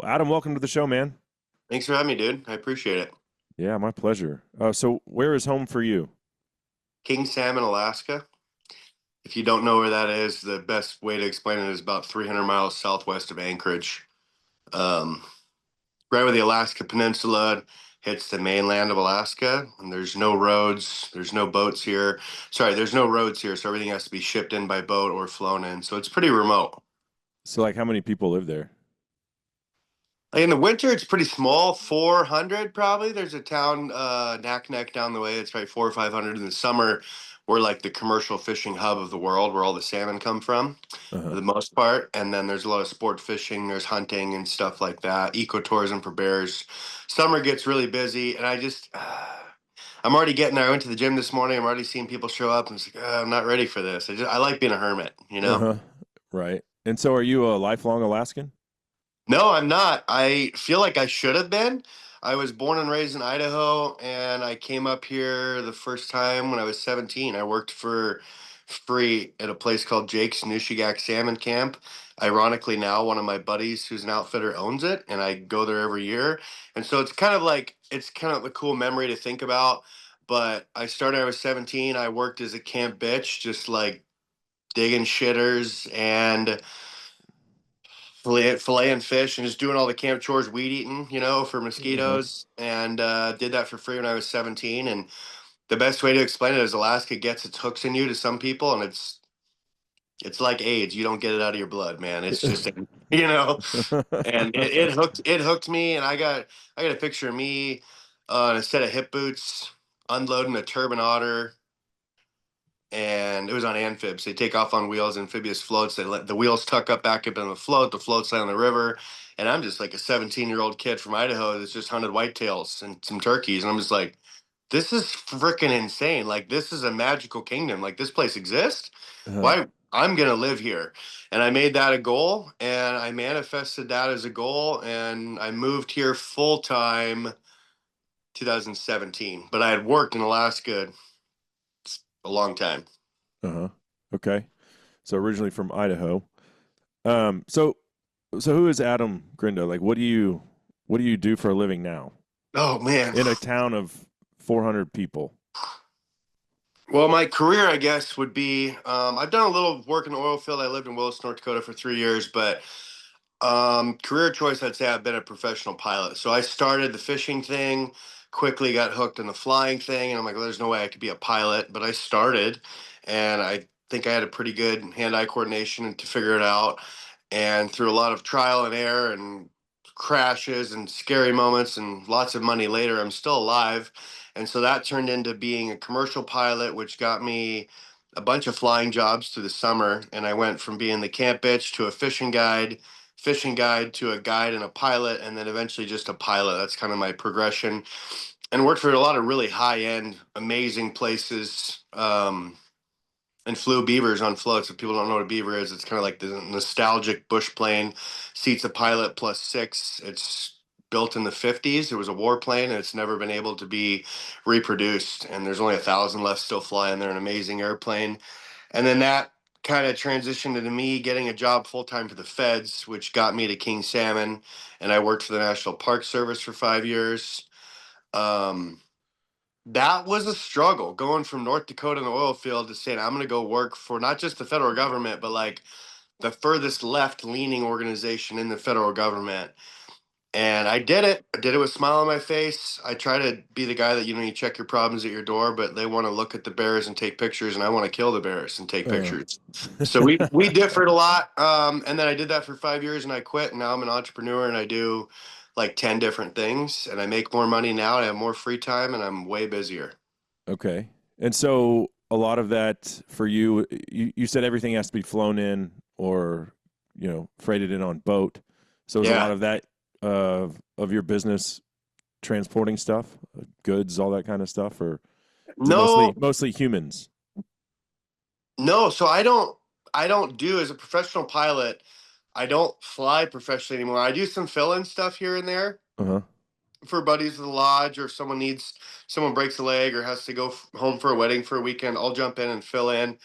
Well, Adam, welcome to the show, man. Thanks for having me, dude. I appreciate it. Yeah, my pleasure. So where is home for you? King Salmon, Alaska. If you don't know where that is, the best way to explain it is about 300 miles southwest of Anchorage. Um, right where the Alaska Peninsula hits the mainland of Alaska, and there's no roads, there's no boats here. Sorry, there's no roads here, so everything has to be shipped in by boat or flown in. So it's pretty remote. So, like, how many people live there? Like in the winter, it's pretty small, 400 probably. There's a town, Naknek down the way. It's probably 400 or 500. In the summer, we're like the commercial fishing hub of the world where all the salmon come from for Uh-huh. the most part. And then there's a lot of sport fishing, there's hunting and stuff like that, ecotourism for bears. Summer gets really busy, and I'm already getting there. I went to the gym this morning. I'm already seeing people show up. And it's like, I'm not ready for this. I like being a hermit, you know? Uh-huh. Right. And so are you a lifelong Alaskan? No, I'm not. I feel like I should have been. I was born and raised in Idaho, and I came up here the first time when I was 17. I worked for free at a place called Jake's Nushagak Salmon Camp. Ironically, now one of my buddies who's an outfitter owns it, and I go there every year. And so it's kind of a cool memory to think about. But I started, I was 17. I worked as a camp bitch, just like digging shitters and filleting fish and just doing all the camp chores, weed eating, for Uh-huh. mosquitoes, and did that for free when I was 17. And the best way to explain it is Alaska gets its hooks in you to some people, and it's like AIDS. You don't get it out of your blood, man. It's just you know, and it hooked me, and I got a picture of me in a set of hip boots unloading a turban otter, and it was on amphibs. They take off on wheels, amphibious floats. They let the wheels tuck up back up in the floats lay on the river. And I'm just like a 17-year-old kid from Idaho that's just hunted whitetails and some turkeys. And I'm just like, this is freaking insane. Like, this is a magical kingdom. Like, this place exists. Uh-huh. Why? I'm going to live here. And I made that a goal, and I manifested that as a goal. And I moved here full time 2017. But I had worked in Alaska a long time. Uh-huh. Okay. So originally from Idaho. So who is Adam Grenda? Like what do you do for a living now Oh, man. in a town of 400 people? Well, my career, I guess, would be I've done a little work in the oil field. I lived in Willis, North Dakota for 3 years, but career choice, I'd say I've been a professional pilot. So I started the fishing thing, quickly got hooked on the flying thing, and I'm like, well, there's no way I could be a pilot, but I started, and I think I had a pretty good hand-eye coordination to figure it out. And through a lot of trial and error and crashes and scary moments and lots of money later, I'm still alive. And so that turned into being a commercial pilot, which got me a bunch of flying jobs through the summer. And I went from being the camp bitch to a fishing guide to a guide and a pilot, and then eventually just a pilot. That's kind of my progression. And worked for a lot of really high end, amazing places. And flew beavers on floats. If people don't know what a beaver is, it's kind of like the nostalgic bush plane, seats a pilot plus six. It's built in the 50s. It was a war plane, and it's never been able to be reproduced. And there's only 1,000 left still flying. They're an amazing airplane. And then that kind of transitioned into me getting a job full time for the feds, which got me to King Salmon. And I worked for the National Park Service for 5 years. Um, that was a struggle going from North Dakota in the oil field to saying, I'm going to go work for not just the federal government, but like the furthest left leaning organization in the federal government. And I did it. I did it with a smile on my face. I try to be the guy that, you check your problems at your door, but they want to look at the bears and take pictures, and I want to kill the bears and take Uh, pictures. So we differed a lot. And then I did that for 5 years and I quit. And now I'm an entrepreneur and I do like 10 different things, and I make more money now and I have more free time and I'm way busier. okay. And so a lot of that for you, you said everything has to be flown in or, freighted in on boat. So is a lot Yeah. of that of your business transporting stuff, goods, all that kind of stuff, or is it mostly No, mostly humans? no. So I don't do as a professional pilot. I don't fly professionally anymore. I do some fill-in stuff here and there Uh-huh. for buddies of the lodge, or if someone breaks a leg or has to go home for a wedding for a weekend. I'll jump in and fill in.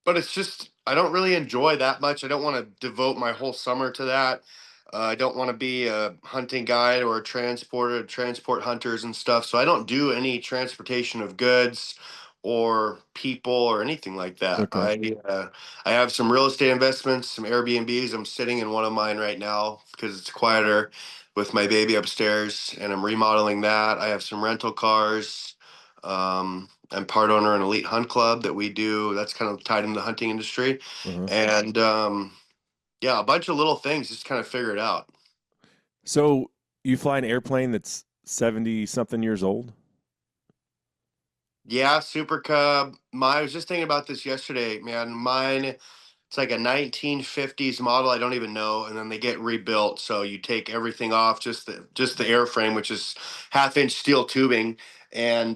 But it's just I don't really enjoy that much. I don't want to devote my whole summer to that. I don't want to be a hunting guide or a transporter, transport hunters and stuff. So I don't do any transportation of goods or people or anything like that. Okay. I have some real estate investments, some Airbnbs. I'm sitting in one of mine right now because it's quieter with my baby upstairs, and I'm remodeling that. I have some rental cars. I'm part owner in Elite Hunt Club that we do. That's kind of tied into the hunting industry, Uh-huh. and yeah, a bunch of little things just kind of figure it out. So you fly an airplane that's 70 something years old? Yeah, Super Cub. I was just thinking about this yesterday, man. Mine, it's like a 1950s model. I don't even know, and then they get rebuilt. So you take everything off, just the airframe, which is half-inch steel tubing, and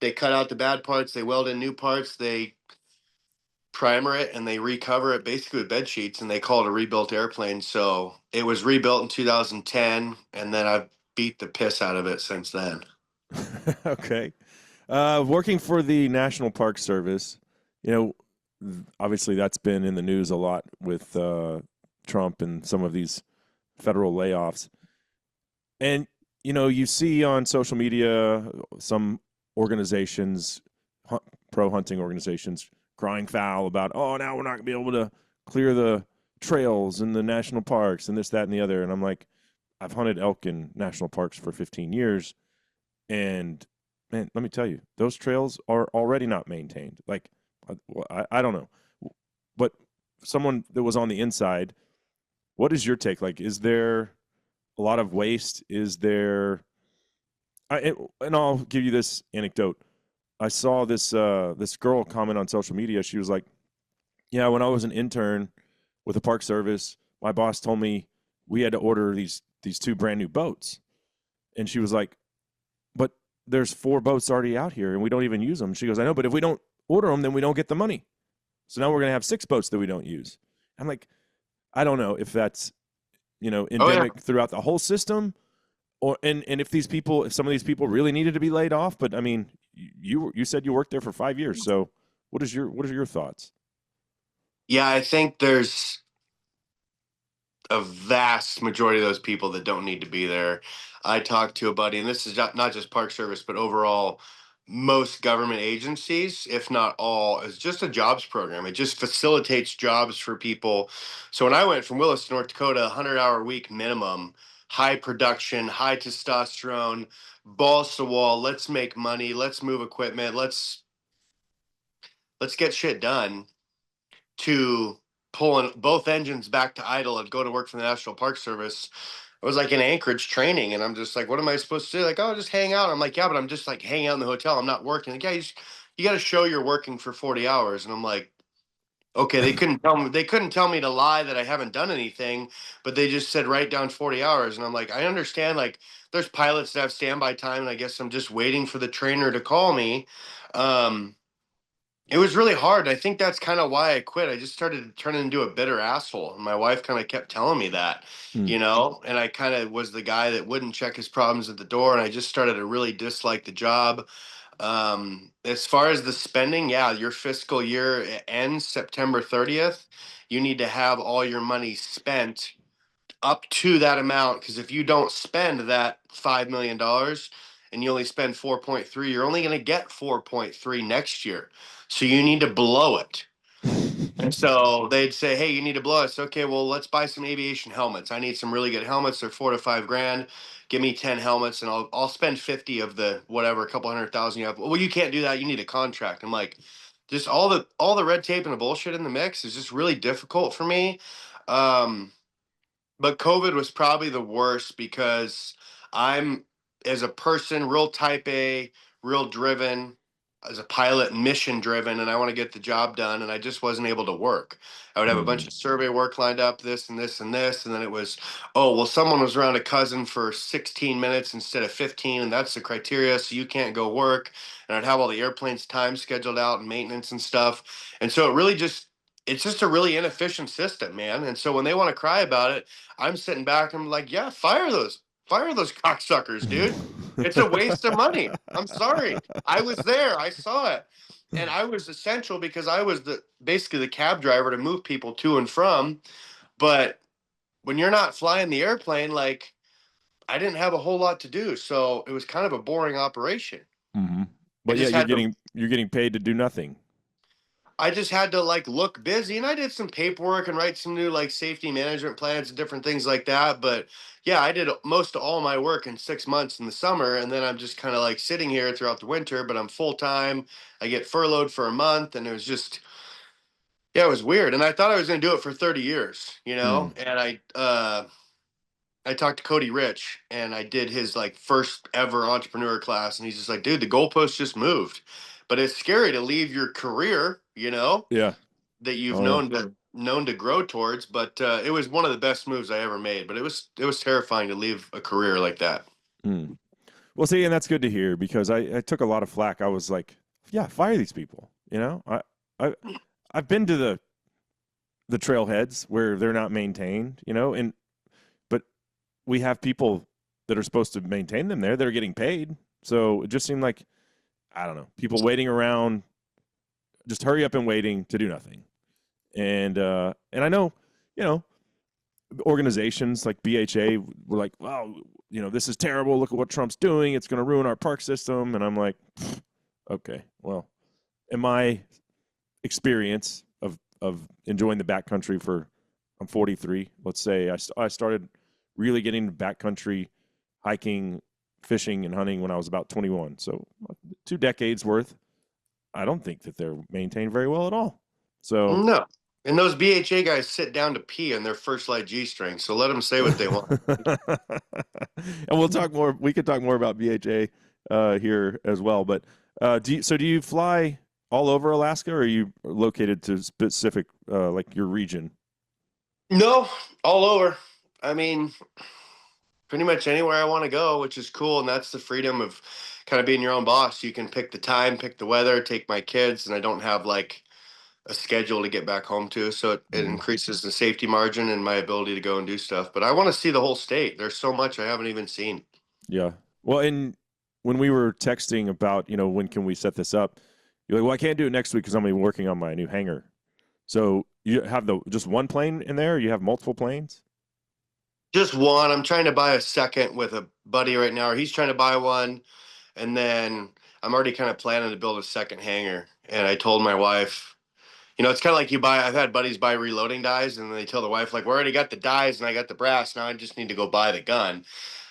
they cut out the bad parts. They weld in new parts. They primer it and they recover it basically with bed sheets, and they call it a rebuilt airplane. So it was rebuilt in 2010, and then I've beat the piss out of it since then. Okay. Working for the National Park Service, you know, obviously that's been in the news a lot with Trump and some of these federal layoffs. And, you know, you see on social media some organizations, pro hunting organizations, crying foul about, oh, now we're not going to be able to clear the trails in the national parks and this, that, and the other. And I'm like, I've hunted elk in national parks for 15 years. And man, let me tell you, those trails are already not maintained. Like, I don't know. But someone that was on the inside, what is your take? Like, is there a lot of waste? Is there, and I'll give you this anecdote. I saw this girl comment on social media. She was like, "Yeah, when I was an intern with the Park Service, my boss told me we had to order these two brand new boats." And she was like, "But there's four boats already out here, and we don't even use them." She goes, "I know, but if we don't order them, then we don't get the money. So now we're gonna have six boats that we don't use." I'm like, I don't know if that's Oh yeah. endemic throughout the whole system, or and if some of these people really needed to be laid off. But I mean, you said you worked there for 5 years, so what are your thoughts? Yeah, I think there's a vast majority of those people that don't need to be there. I talked to a buddy, and this is not just Park Service, but overall, most government agencies, if not all, is just a jobs program. It just facilitates jobs for people. So when I went from Willis to North Dakota, 100-hour week minimum, high production, high testosterone, balls to wall. Let's make money. Let's move equipment. Let's get shit done, to pulling both engines back to idle and go to work for the National Park Service. I was like in Anchorage training, and I'm just like, what am I supposed to do? Like, oh, just hang out. I'm like, yeah, but I'm just like hanging out in the hotel. I'm not working. Like, yeah, you got to show you're working for 40 hours. And I'm like, okay, they couldn't tell me to lie that I haven't done anything, but they just said write down 40 hours. And I'm like, I understand. Like, there's pilots that have standby time, and I guess I'm just waiting for the trainer to call me. Um, it was really hard. I think that's kind of why I quit. I just started turning into a bitter asshole. And my wife kind of kept telling me that, Hmm. and I kind of was the guy that wouldn't check his problems at the door. And I just started to really dislike the job. As far as the spending, yeah, your fiscal year ends September 30th. You need to have all your money spent up to that amount, because if you don't spend that $5 million and you only spend 4.3, you're only going to get 4.3 next year. So you need to blow it. And so they'd say, hey, you need to blow it. Okay, well, let's buy some aviation helmets. I need some really good helmets. They're 4 to 5 grand. Give me 10 helmets, and I'll spend 50 of the whatever, a couple 100,000 you have. Well, you can't do that. You need a contract. I'm like, just all the red tape and the bullshit in the mix is just really difficult for me. Um, but COVID was probably the worst because I'm, as a person, real type A, real driven, as a pilot, mission driven, and I want to get the job done. And I just wasn't able to work. I would have a bunch Hmm. of survey work lined up, this and this and this. And then it was, oh, well, someone was around a cousin for 16 minutes instead of 15. And that's the criteria. So you can't go work. And I'd have all the airplanes time scheduled out and maintenance and stuff. And so it's just a really inefficient system, man. And so when they want to cry about it, I'm sitting back and I'm like, yeah, fire those cocksuckers, dude. It's a waste of money. I'm sorry. I was there. I saw it. And I was essential because I was basically the cab driver to move people to and from. But when you're not flying the airplane, like I didn't have a whole lot to do, so it was kind of a boring operation. Mm-hmm. I But yeah, just had to you're getting paid to do nothing. I just had to like look busy, and I did some paperwork and write some new like safety management plans and different things like that. But yeah, I did most of all my work in 6 months in the summer, and then I'm just kind of like sitting here throughout the winter, but I'm full time. I get furloughed for a month, and it was just yeah, it was weird. And I thought I was gonna do it for 30 years, you know? Mm. And I talked to Cody Rich and I did his like first ever entrepreneur class, and he's just like, dude, the goalpost just moved. But it's scary to leave your career, you know, Yeah. that you've Oh yeah. known to grow towards. But it was one of the best moves I ever made. But it was terrifying to leave a career like that. Mm. Well, see, and that's good to hear because I took a lot of flack. I was like, yeah, fire these people. You know, I I've been to the trailheads where they're not maintained. You know, and but we have people that are supposed to maintain them there that are getting paid. So it just seemed like I don't know, people waiting around, just hurry up and waiting to do nothing. And I know, you know, organizations like BHA were like, "Wow, you know, this is terrible. Look at what Trump's doing. It's going to ruin our park system." And I'm like, okay, well, in my experience of enjoying the backcountry for, I'm 43. Let's say I started really getting backcountry hiking, fishing, and hunting when I was about 21. So 2 decades worth. I don't think that they're maintained very well at all. So No. And those BHA guys sit down to pee on their first light G string. So let them say what they want. and we'll talk more. We could talk more about BHA here as well. But do you fly all over Alaska, or are you located to specific like your region? No, all over. I mean, pretty much anywhere I want to go, which is cool. And that's the freedom of kind of being your own boss. You can pick the time, pick the weather, take my kids, and I don't have like a schedule to get back home to. So it Mm-hmm. increases the safety margin and my ability to go and do stuff. But I want to see the whole state. There's so much I haven't even seen. Yeah. Well, and when we were texting about, you know, when can we set this up, you're like, well, I can't do it next week because I'm gonna be working on my new hangar. So you have the just one plane in there? Or you have multiple planes? Just one. I'm trying to buy a second with a buddy right now, or he's trying to buy one. And then I'm already kind of planning to build a second hangar. And I told my wife, you know, it's kind of like I've had buddies buy reloading dies, and they tell the wife, like, we already got the dies and I got the brass. Now I just need to go buy the gun.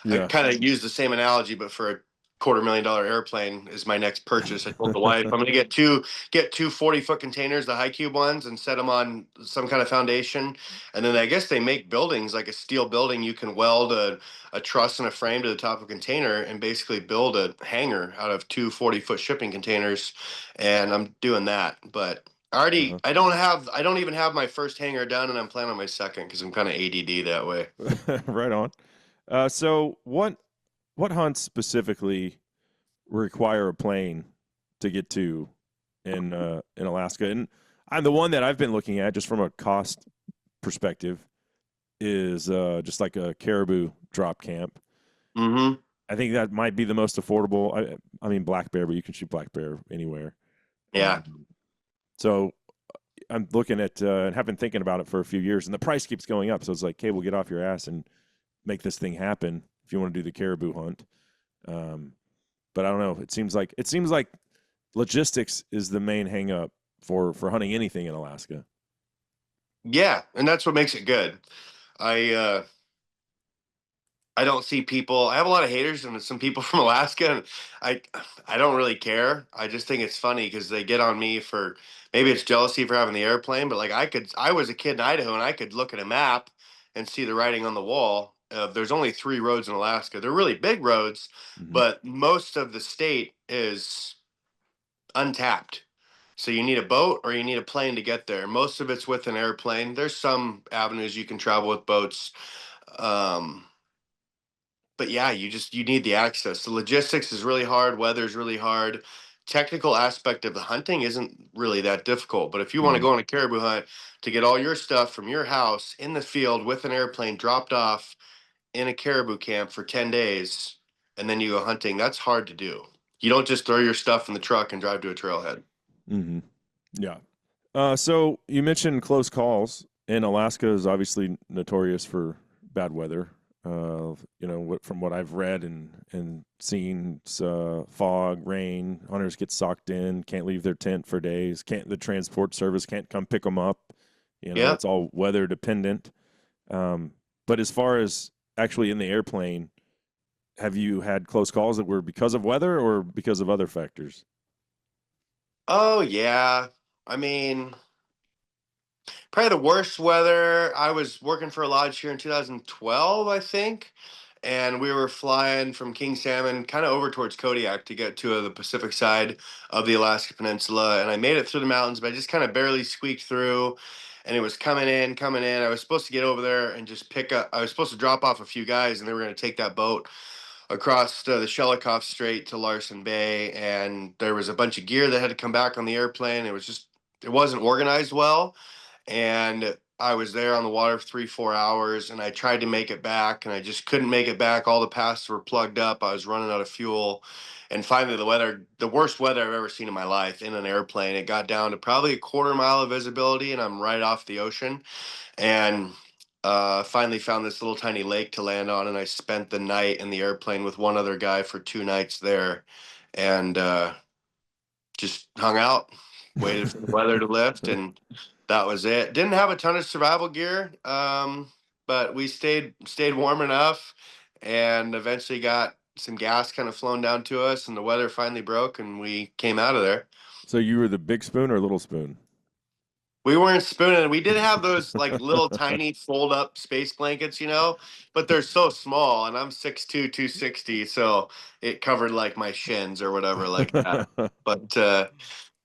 I Yeah. kind of use the same analogy, but for a $250,000 airplane is my next purchase. I told the wife I'm going to get two 40-foot containers, the high cube ones, and set them on some kind of foundation. And then I guess they make buildings like a steel building. You can weld a truss and a frame to the top of a container and basically build a hangar out of two 40-foot shipping containers. And I'm doing that, but Uh-huh. I don't even have my first hangar done, and I'm planning on my second because I'm kind of ADD that way. Right on. So what hunts specifically require a plane to get to in Alaska? And I'm the one that I've been looking at just from a cost perspective is just like a caribou drop camp. Mm-hmm. I think that might be the most affordable. I mean black bear, but you can shoot black bear anywhere. Yeah. So I'm looking at and have been thinking about it for a few years, and the price keeps going up. So it's like, hey, we'll get off your ass and make this thing happen if you want to do the caribou hunt. Um, but I don't know. It seems like logistics is the main hang up for hunting anything in Alaska. Yeah, and that's what makes it good. I uh I don't see people. I have a lot of haters and some people from Alaska, and I I don't really care. I just think it's funny because they get on me for maybe it's jealousy for having the airplane, but like I was a kid in Idaho and I could look at a map and see the writing on the wall. There's only 3 roads in Alaska. They're really big roads, Mm-hmm. but most of the state is untapped. So you need a boat or you need a plane to get there. Most of it's with an airplane. There's some avenues you can travel with boats. Um, but yeah, you need the access. The logistics is really hard, weather's really hard. Technical aspect of the hunting isn't really that difficult. But if you want to Mm-hmm. go on a caribou hunt to get all your stuff from your house in the field with an airplane dropped off in a caribou camp for 10 days and then you go hunting, that's hard to do. You don't just throw your stuff in the truck and drive to a trailhead. Mm-hmm. Yeah. So you mentioned close calls, and Alaska is obviously notorious for bad weather. From what I've read and seen, it's, fog, rain. Hunters get socked in, can't leave their tent for days. The transport service can't come pick them up. Yeah. It's all weather dependent. But as far as actually in the airplane, have you had close calls that were because of weather or because of other factors? Oh yeah. I mean, probably the worst weather. I was working for a lodge here in 2012, I think, and we were flying from King Salmon kind of over towards Kodiak to get to the Pacific side of the Alaska Peninsula. And I made it through the mountains, but I just kind of barely squeaked through. And it was coming in, coming in. I was supposed to get over there and just pick up. I was supposed to drop off a few guys, and they were going to take that boat across the Shelikof Strait to Larsen Bay. And there was a bunch of gear that had to come back on the airplane. It wasn't organized well, and I was there on the water for 3 4 hours, and I tried to make it back, and I just couldn't make it back. All the passes were plugged up. I was running out of fuel, and finally the worst weather I've ever seen in my life in an airplane. It got down to probably a quarter mile of visibility, and I'm right off the ocean, and finally found this little tiny lake to land on, and I spent the night in the airplane with one other guy for 2 nights there, and just hung out, waited for the weather to lift, and that was it. Didn't have a ton of survival gear, but we stayed warm enough, and eventually got some gas kind of flown down to us, and the weather finally broke, and we came out of there. So you were the big spoon or little spoon? We weren't spooning. We did have those like little tiny fold up space blankets, but they're so small, and I'm 6'2", 260, so it covered like my shins or whatever like that. But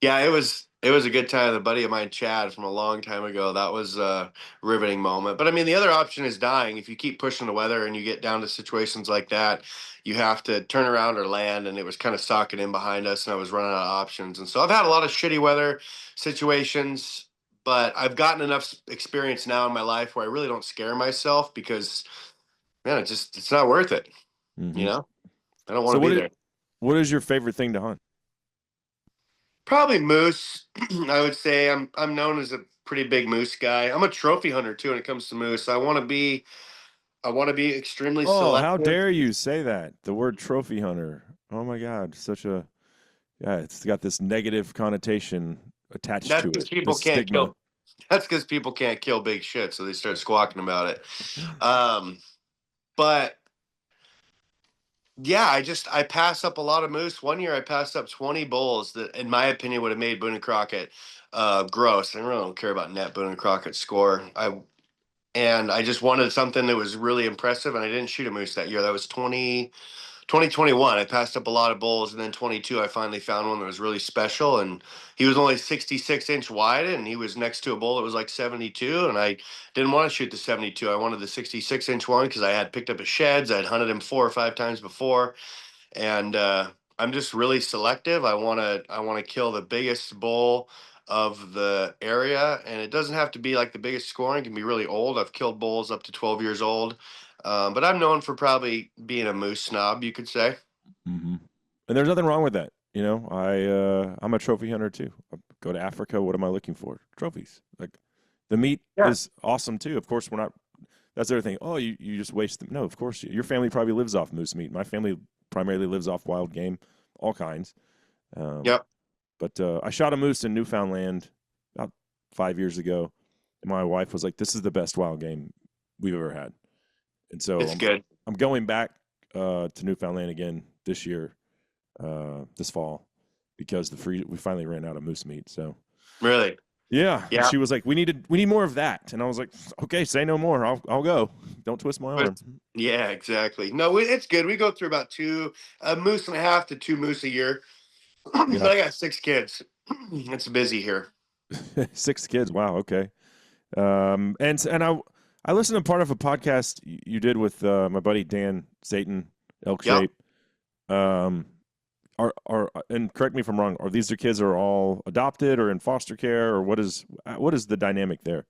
yeah, it was a good time. A buddy of mine, Chad, from a long time ago, that was a riveting moment. But I mean, the other option is dying. If you keep pushing the weather and you get down to situations like that, you have to turn around or land. And it was kind of socking in behind us, and I was running out of options. And so I've had a lot of shitty weather situations, but I've gotten enough experience now in my life where I really don't scare myself because, man, it's not worth it. Mm-hmm. You know, I don't want So to be there. what is your favorite thing to hunt? Probably moose. I would say I'm known as a pretty big moose guy. I'm a trophy hunter too when it comes to moose. I want to be extremely Oh, how selective. dare you say that? The word trophy hunter. Oh my God, it's got this negative connotation attached That's to because it. people This can't stigma. kill. That's because people can't kill big shit, so they start squawking about it. Um, but yeah, I pass up a lot of moose. One year I passed up 20 bulls that, in my opinion, would have made Boone and Crockett gross. I really don't care about net Boone and Crockett score. I just wanted something that was really impressive, and I didn't shoot a moose that year. That was 2021. I passed up a lot of bulls, and then 22, I finally found one that was really special, and he was only 66-inch wide, and he was next to a bull that was like 72, and I didn't want to shoot the 72. I wanted the 66-inch one because I had picked up his sheds. I'd hunted him 4 or 5 times before, and I'm just really selective. I want to kill the biggest bull of the area, and it doesn't have to be like the biggest scoring. It can be really old. I've killed bulls up to 12 years old, but I'm known for probably being a moose snob, you could say. Mm-hmm. And there's nothing wrong with that. I'm a trophy hunter too. I go to Africa. What am I looking for? Trophies. Like the meat Yeah. is awesome too. Of course, we're not. That's the other thing. Oh, you just waste them. No, of course, your family probably lives off moose meat. My family primarily lives off wild game, all kinds. Yep. But I shot a moose in Newfoundland about 5 years ago, and my wife was like, "This is the best wild game we've ever had." And so It's good. I'm going back to Newfoundland again this year, this fall, because we finally ran out of moose meat. So Really. yeah, and Yeah. she was like, "We need more of that," and I was like, "Okay, say no more. I'll go. Don't twist my arm." Yeah, exactly. No, it's good. We go through about a moose and a half to 2 moose a year. But Yeah, I got 6 kids. It's busy here. 6 kids. Wow. Okay. And I listened to part of a podcast you did with my buddy Dan Satan, Elk Yep. Shape. Um, and correct me if I'm wrong. Are these kids are all adopted or in foster care, or what is the dynamic there?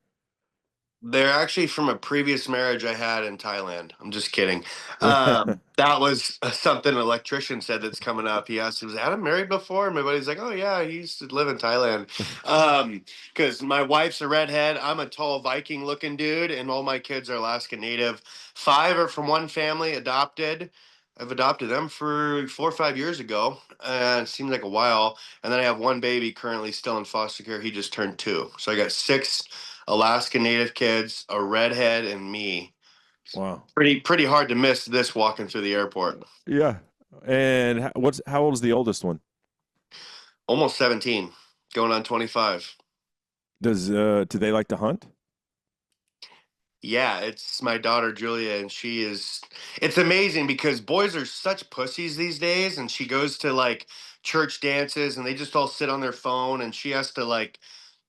They're actually from a previous marriage I had in Thailand. I'm just kidding. That was something an electrician said that's coming up. He asked, "Was Adam married before?" And my buddy's like, "Oh yeah, he used to live in Thailand." Because my wife's a redhead, I'm a tall Viking-looking dude, and all my kids are Alaska Native. 5 are from one family, adopted. I've adopted them for 4 or 5 years ago, and it seems like a while. And then I have one baby currently still in foster care. He just turned 2, so I got 6 Alaska Native kids, a redhead, and me. Wow. Pretty hard to miss this walking through the airport. Yeah. And how old is the oldest one? Almost 17, going on 25. Do they like to hunt? Yeah, it's my daughter Julia, and it's amazing because boys are such pussies these days, and she goes to like church dances and they just all sit on their phone, and she has to like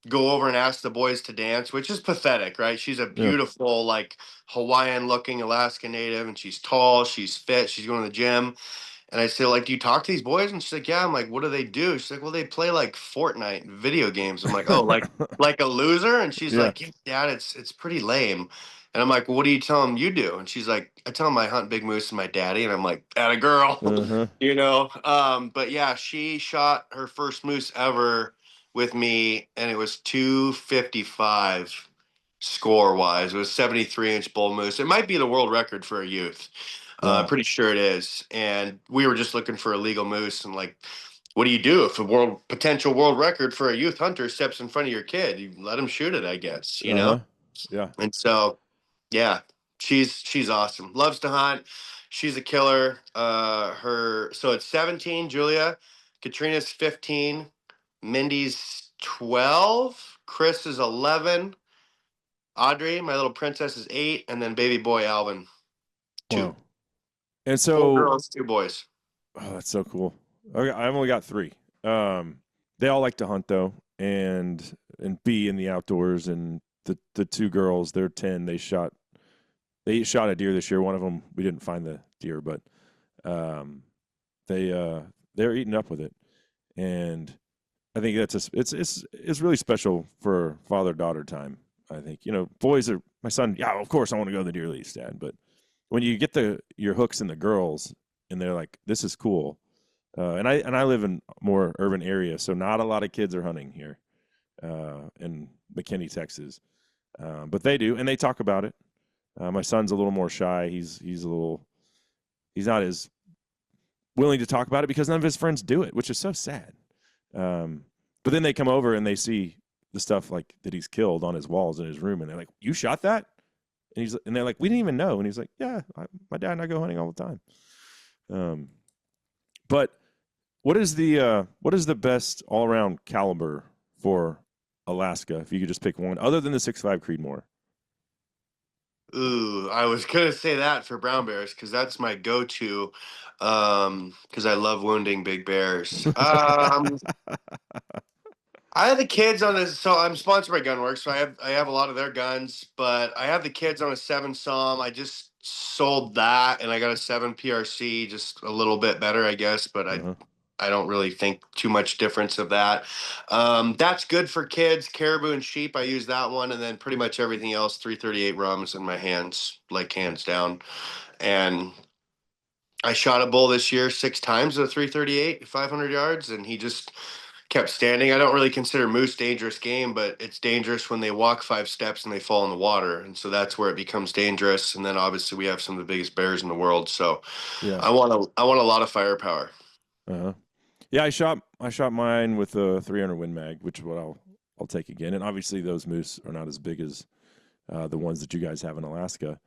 go over and ask the boys to dance, which is pathetic, right? She's a Yeah. beautiful, like Hawaiian looking Alaska Native, and she's tall, she's fit, she's going to the gym. And I say, like, do you talk to these boys? And she's like, yeah. I'm like, what do they do? She's like, well, they play like Fortnite and video games. I'm like, oh, like a loser? And she's Yeah. like, yeah, Dad, it's pretty lame. And I'm like, well, what do you tell them you do? And she's like, I tell them I hunt big moose and my daddy. And I'm like, at a girl, Uh-huh. you know. But yeah, she shot her first moose ever with me, and it was 255 score wise. It was 73-inch bull moose. It might be the world record for a youth. Wow. Pretty sure it is. And we were just looking for a legal moose, and like, what do you do if a potential world record for a youth hunter steps in front of your kid? You let him shoot it, I guess, you know? Uh-huh. Yeah. And so, yeah, she's awesome. Loves to hunt. She's a killer. So it's 17, Julia. Katrina's 15. Mindy's 12. Chris is 11. Audrey, my little princess, is 8. And then baby boy Alvin, 2. Wow. And 4 so, girls, 2 boys. oh, that's so cool. Okay, I've only got 3. They all like to hunt though, and be in the outdoors. And the 2 girls, they're 10. They shot a deer this year. One of them, we didn't find the deer, but um, they're eating up with it. And I think it's really special for father daughter time. I think boys are my son. Yeah, of course I want to go to the deer lease, Dad. But when you get your hooks in the girls, and they're like, this is cool. And I live in a more urban area, so not a lot of kids are hunting here in McKinney, Texas. But they do, and they talk about it. My son's a little more shy. He's not as willing to talk about it because none of his friends do it, which is so sad. But then they come over and they see the stuff like that he's killed on his walls in his room, and they're like, "You shot that?" And they're like, "We didn't even know." And he's like, "Yeah, my dad and I go hunting all the time." But what is the best all around caliber for Alaska? If you could just pick one, other than the 6.5 Creedmoor. Ooh, I was gonna say that for brown bears because that's my go-to. Because I love wounding big bears. I have the kids on this, so I'm sponsored by Gunworks, so I have a lot of their guns, but I have the kids on a 7 Som. I just sold that, and I got a 7 PRC, just a little bit better, I guess, but Uh-huh. I don't really think too much difference of that. That's good for kids, caribou and sheep. I use that one, and then pretty much everything else, 338 rums in my hands, like hands down. And I shot a bull this year 6 times with a 338, 500 yards, and he just kept standing. I don't really consider moose dangerous game, but it's dangerous when they walk 5 steps and they fall in the water, and so that's where it becomes dangerous. And then obviously we have some of the biggest bears in the world, so Yeah. I want a lot of firepower. Uh-huh. Yeah, I shot mine with a 300 Win Mag, which is what I'll take again. And obviously those moose are not as big as the ones that you guys have in Alaska.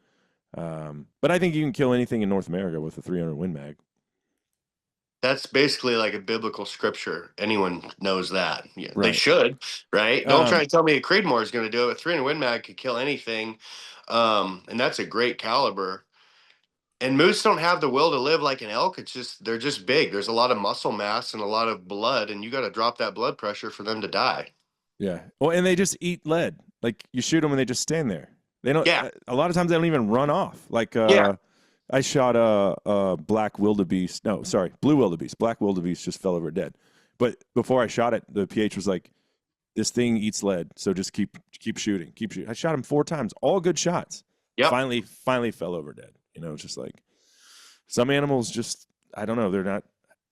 But I think you can kill anything in North America with a 300 Win Mag. That's basically like a biblical scripture. Anyone knows that. Yeah, they Right. should, right? Don't try Um, and tell me a Creedmoor is going to do it. 300 Win Mag could kill anything, and that's a great caliber. And moose don't have the will to live like an elk. It's just they're just big. There's a lot of muscle mass and a lot of blood, and you got to drop that blood pressure for them to die. yeah. Well, and they just eat lead. Like you shoot them and they just stand there. They don't. Yeah, A lot of times they don't even run off. Like yeah. I shot a black wildebeest. No, sorry, blue wildebeest. Black wildebeest just fell over dead. But before I shot it, the PH was like, this thing eats lead, so just keep shooting, keep shooting. I shot him 4 times, all good shots. Yep. Finally fell over dead. It's just like some animals just, I don't know, they're not,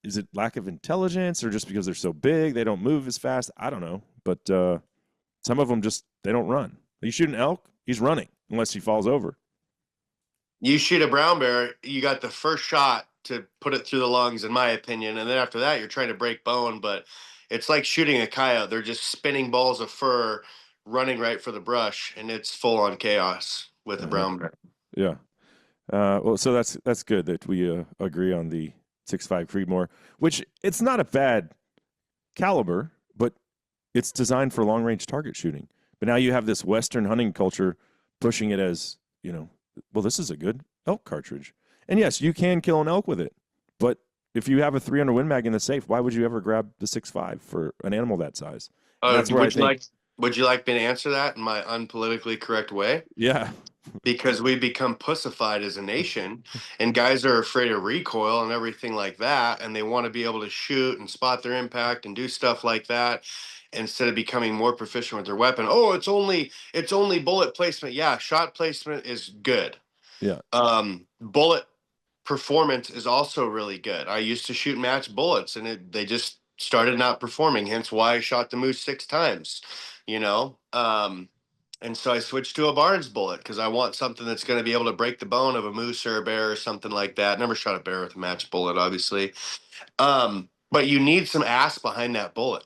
is it lack of intelligence or just because they're so big, they don't move as fast? I don't know. But some of them just, they don't run. You shoot an elk, he's running unless he falls over. You shoot a brown bear, you got the first shot to put it through the lungs, in my opinion. And then after that, you're trying to break bone. But it's like shooting a coyote. They're just spinning balls of fur, running right for the brush, and it's full on chaos with a brown bear. Yeah. Well, so that's good that we agree on the 6.5 Creedmoor, which it's not a bad caliber, but it's designed for long range target shooting. But now you have this Western hunting culture pushing it as, well, this is a good elk cartridge. And yes, you can kill an elk with it, but if you have a 300 Win Mag in the safe, why would you ever grab the 6.5 for an animal that size? That's where would you like me to answer that in my unpolitically correct way? Yeah. Because we become pussified as a nation, and guys are afraid of recoil and everything like that, and they want to be able to shoot and spot their impact and do stuff like that instead of becoming more proficient with their weapon. Oh, it's only bullet placement. Yeah, shot placement is good. Yeah. Bullet performance is also really good. I used to shoot match bullets, and they just started not performing. Hence why I shot the moose 6 times. And so I switched to a Barnes bullet because I want something that's going to be able to break the bone of a moose or a bear or something like that. Never shot a bear with a match bullet, obviously. But you need some ass behind that bullet.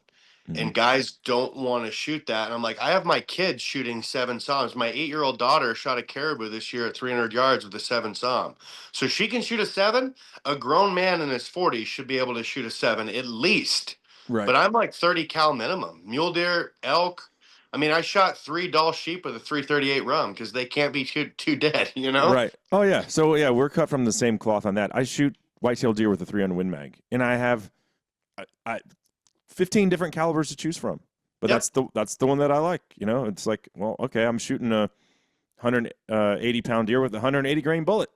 Mm-hmm. And guys don't want to shoot that. And I'm like, I have my kids shooting 7 SAUMs. My 8-year-old daughter shot a caribou this year at 300 yards with a 7 SAUM. So she can shoot a 7. A grown man in his 40s should be able to shoot a 7 at least. Right. But I'm like 30 cal minimum. Mule deer, elk. I mean, I shot 3 dall sheep with a 338 rum because they can't be too dead, Right. Oh, yeah. So, yeah, we're cut from the same cloth on that. I shoot whitetail deer with a 300 Win Mag, and I have 15 different calibers to choose from. But Yep. that's the one that I like. It's like, well, okay, I'm shooting a 180-pound deer with a 180-grain bullet.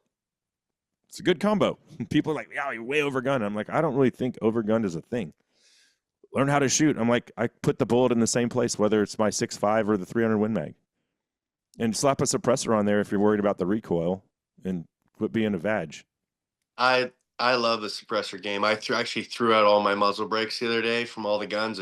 It's a good combo. People are like, yeah, you're way overgunned. I'm like, I don't really think overgunned is a thing. Learn how to shoot. I'm like, I put the bullet in the same place, whether it's my 6.5 or the 300 Win Mag. And slap a suppressor on there if you're worried about the recoil, and quit being a vag. I love the suppressor game. I actually threw out all my muzzle brakes the other day from all the guns.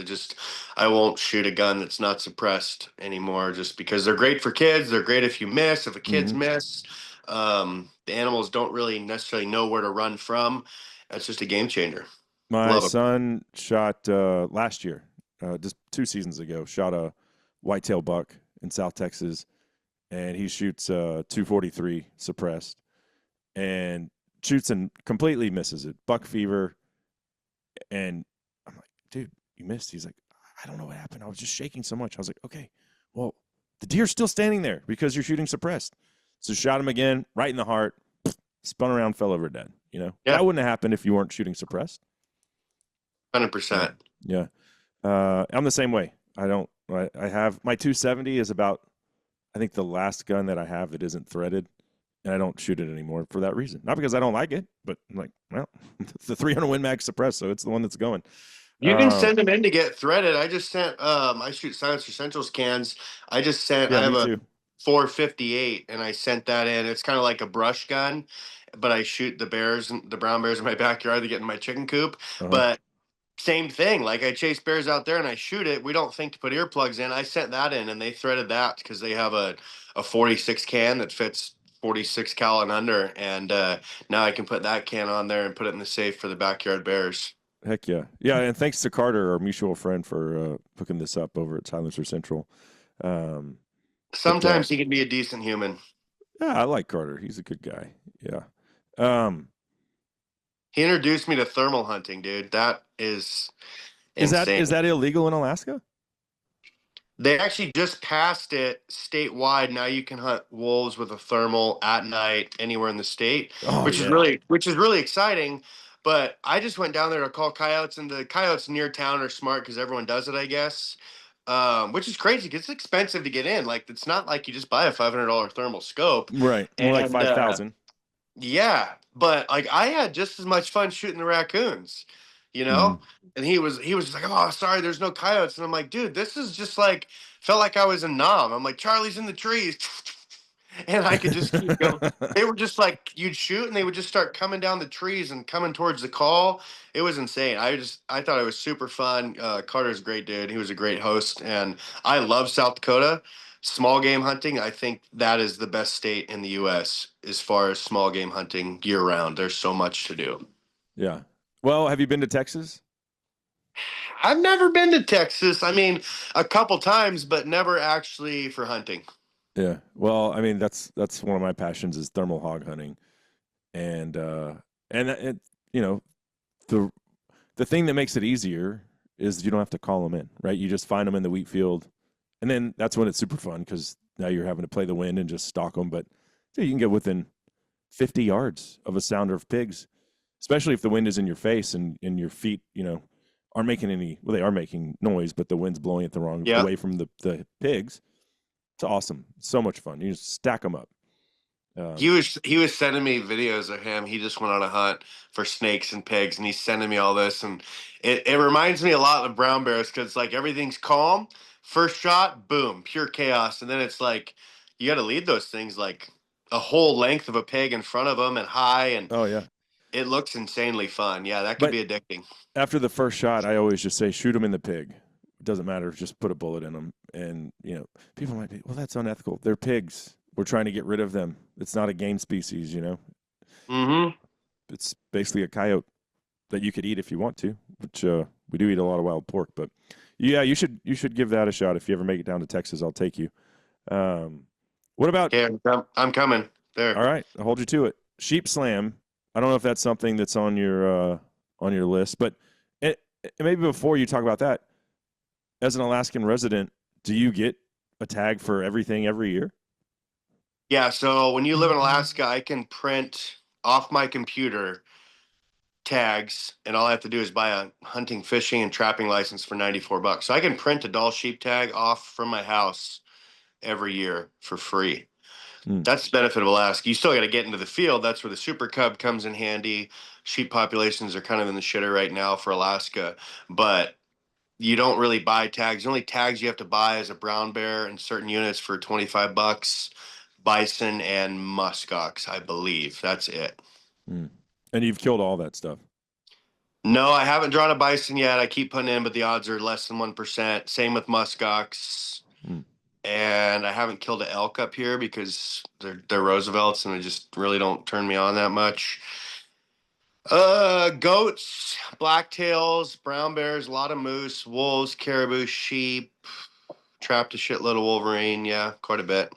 I won't shoot a gun that's not suppressed anymore just because they're great for kids. They're great if you miss, if a kid's miss. The animals don't really necessarily know where to run from. That's just a game changer. My son shot last year, just 2 seasons ago, shot a whitetail buck in South Texas, and he shoots 243 suppressed and shoots and completely misses it. Buck fever. And I'm like, dude, you missed. He's like, I don't know what happened. I was just shaking so much. I was like, okay, well, the deer's still standing there because you're shooting suppressed. So shot him again, right in the heart, spun around, fell over dead. Yeah. That wouldn't have happened if you weren't shooting suppressed. 100%. Yeah. I'm the same way. I have my 270 is about, I think, the last gun that I have that isn't threaded, and I don't shoot it anymore for that reason. Not because I don't like it, but I'm like, well, the 300 Win Mag suppressed, so it's the one that's going. You can send them in to get threaded. I just sent, I shoot Silencer Essentials cans. I just sent, I have a 458, and I sent that in. It's kind of like a brush gun, but I shoot the brown bears in my backyard to get in my chicken coop. But same thing. Like, I chase bears out there and I shoot it. We don't think to put earplugs in. I sent that in, and they threaded that because they have a 46 can that fits 46 cal and under. And now I can put that can on there and put it in the safe for the backyard bears. Heck yeah. Yeah, and thanks to Carter, our mutual friend, for hooking this up over at Silencer Central. Sometimes he can be a decent human. Yeah, I like Carter. He's a good guy. Yeah. He introduced me to thermal hunting, dude. That is insane. Is that illegal in Alaska? They actually just passed it statewide. Now you can hunt wolves with a thermal at night anywhere in the state, which is really exciting. But I just went down there to call coyotes, and the coyotes near town are smart because everyone does it, I guess. Which is crazy because it's expensive to get in. Like, it's not like you just buy a $500 thermal scope, right? More like 5,000. Yeah, but like, I had just as much fun shooting the raccoons. you Mm. know? And he was just like, "Oh, sorry, there's no coyotes." And I'm like, "Dude, this is just like felt like I was in Nam." I'm like, "Charlie's in the trees." And I could just keep going. They were just like you'd shoot and they would just start coming down the trees and coming towards the call. It was insane. I thought it was super fun. Carter's a great dude. He was a great host, and I love South Dakota. Small game hunting, I think that is the best state in the U.S. as far as small game hunting year round. There's so much to do. Yeah. Well, have you been to Texas? I've never been to Texas. I mean, a couple times, but never actually for hunting. Yeah. Well, I mean, that's one of my passions is thermal hog hunting, and it, you know, the the thing that makes it easier is you don't have to call them in, right? You just find them in the wheat field, and then that's when it's super fun because now you're having to play the wind and just stalk them. But you can get within 50 yards of a sounder of pigs, especially if the wind is in your face and your feet, aren't making any. Well, they are making noise, but the wind's blowing it the wrong Yeah. away from the pigs. It's awesome. So much fun. You just stack them up. He was sending me videos of him. He just went on a hunt for snakes and pigs, and he's sending me all this, and it reminds me a lot of brown bears because like everything's calm. First shot, boom, pure chaos, and then it's like you got to lead those things like a whole length of a pig in front of them and high, and Oh yeah. it looks insanely fun. Yeah, that could But be addicting. after the first shot, I always just say, shoot them in the pig. It doesn't matter. Just put a bullet in them. And, people might be, well, that's unethical. They're pigs. We're trying to get rid of them. It's not a game species, Mm-hmm. It's basically a coyote that you could eat if you want to, which we do eat a lot of wild pork. But yeah, you should give that a shot. If you ever make it down to Texas, I'll take you. What about, Okay, I'm coming there. all right, I'll hold you to it. Sheep slam. I don't know if that's something that's on your list, but maybe before you talk about that, as an Alaskan resident, do you get a tag for everything every year? Yeah, so when you live in Alaska, I can print off my computer tags, and all I have to do is buy a hunting, fishing, and trapping license for $94. So I can print a Dall sheep tag off from my house every year for free. Mm. That's the benefit of Alaska. You still got to get into the field. That's where the super cub comes in handy. Sheep populations are kind of in the shitter right now for Alaska, but you don't really buy tags. The only tags you have to buy is a brown bear in certain units for $25, bison and muskox, I believe. That's it. Mm. And you've killed all that stuff. No, I haven't drawn a bison yet. I keep putting in, but the odds are less than 1%. Same with muskox. Mm. And I haven't killed an elk up here because they're Roosevelts and they just really don't turn me on that much. Goats, blacktails, brown bears, a lot of moose, wolves, caribou, sheep, trapped a shitload of wolverine. Yeah, quite a bit.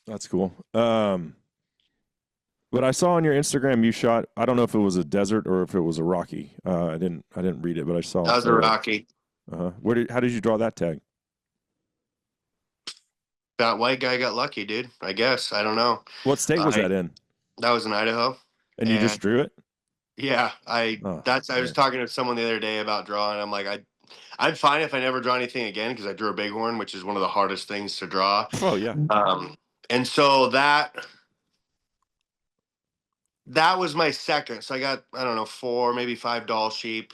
That's cool. But I saw on your Instagram you shot. I don't know if it was a desert or if it was a rocky. I didn't read it, but I saw. That was a Rocky. How did you draw that tag? That white guy got lucky, dude. I guess. I don't know. What state was that in? That was in Idaho. And you just drew it? Yeah, I was man. talking to someone the other day about drawing. I'm like, I'm fine if I never draw anything again because I drew a bighorn, which is one of the hardest things to draw. Oh yeah. And so that was my second. So I got, I don't know, 4, maybe 5 Dall sheep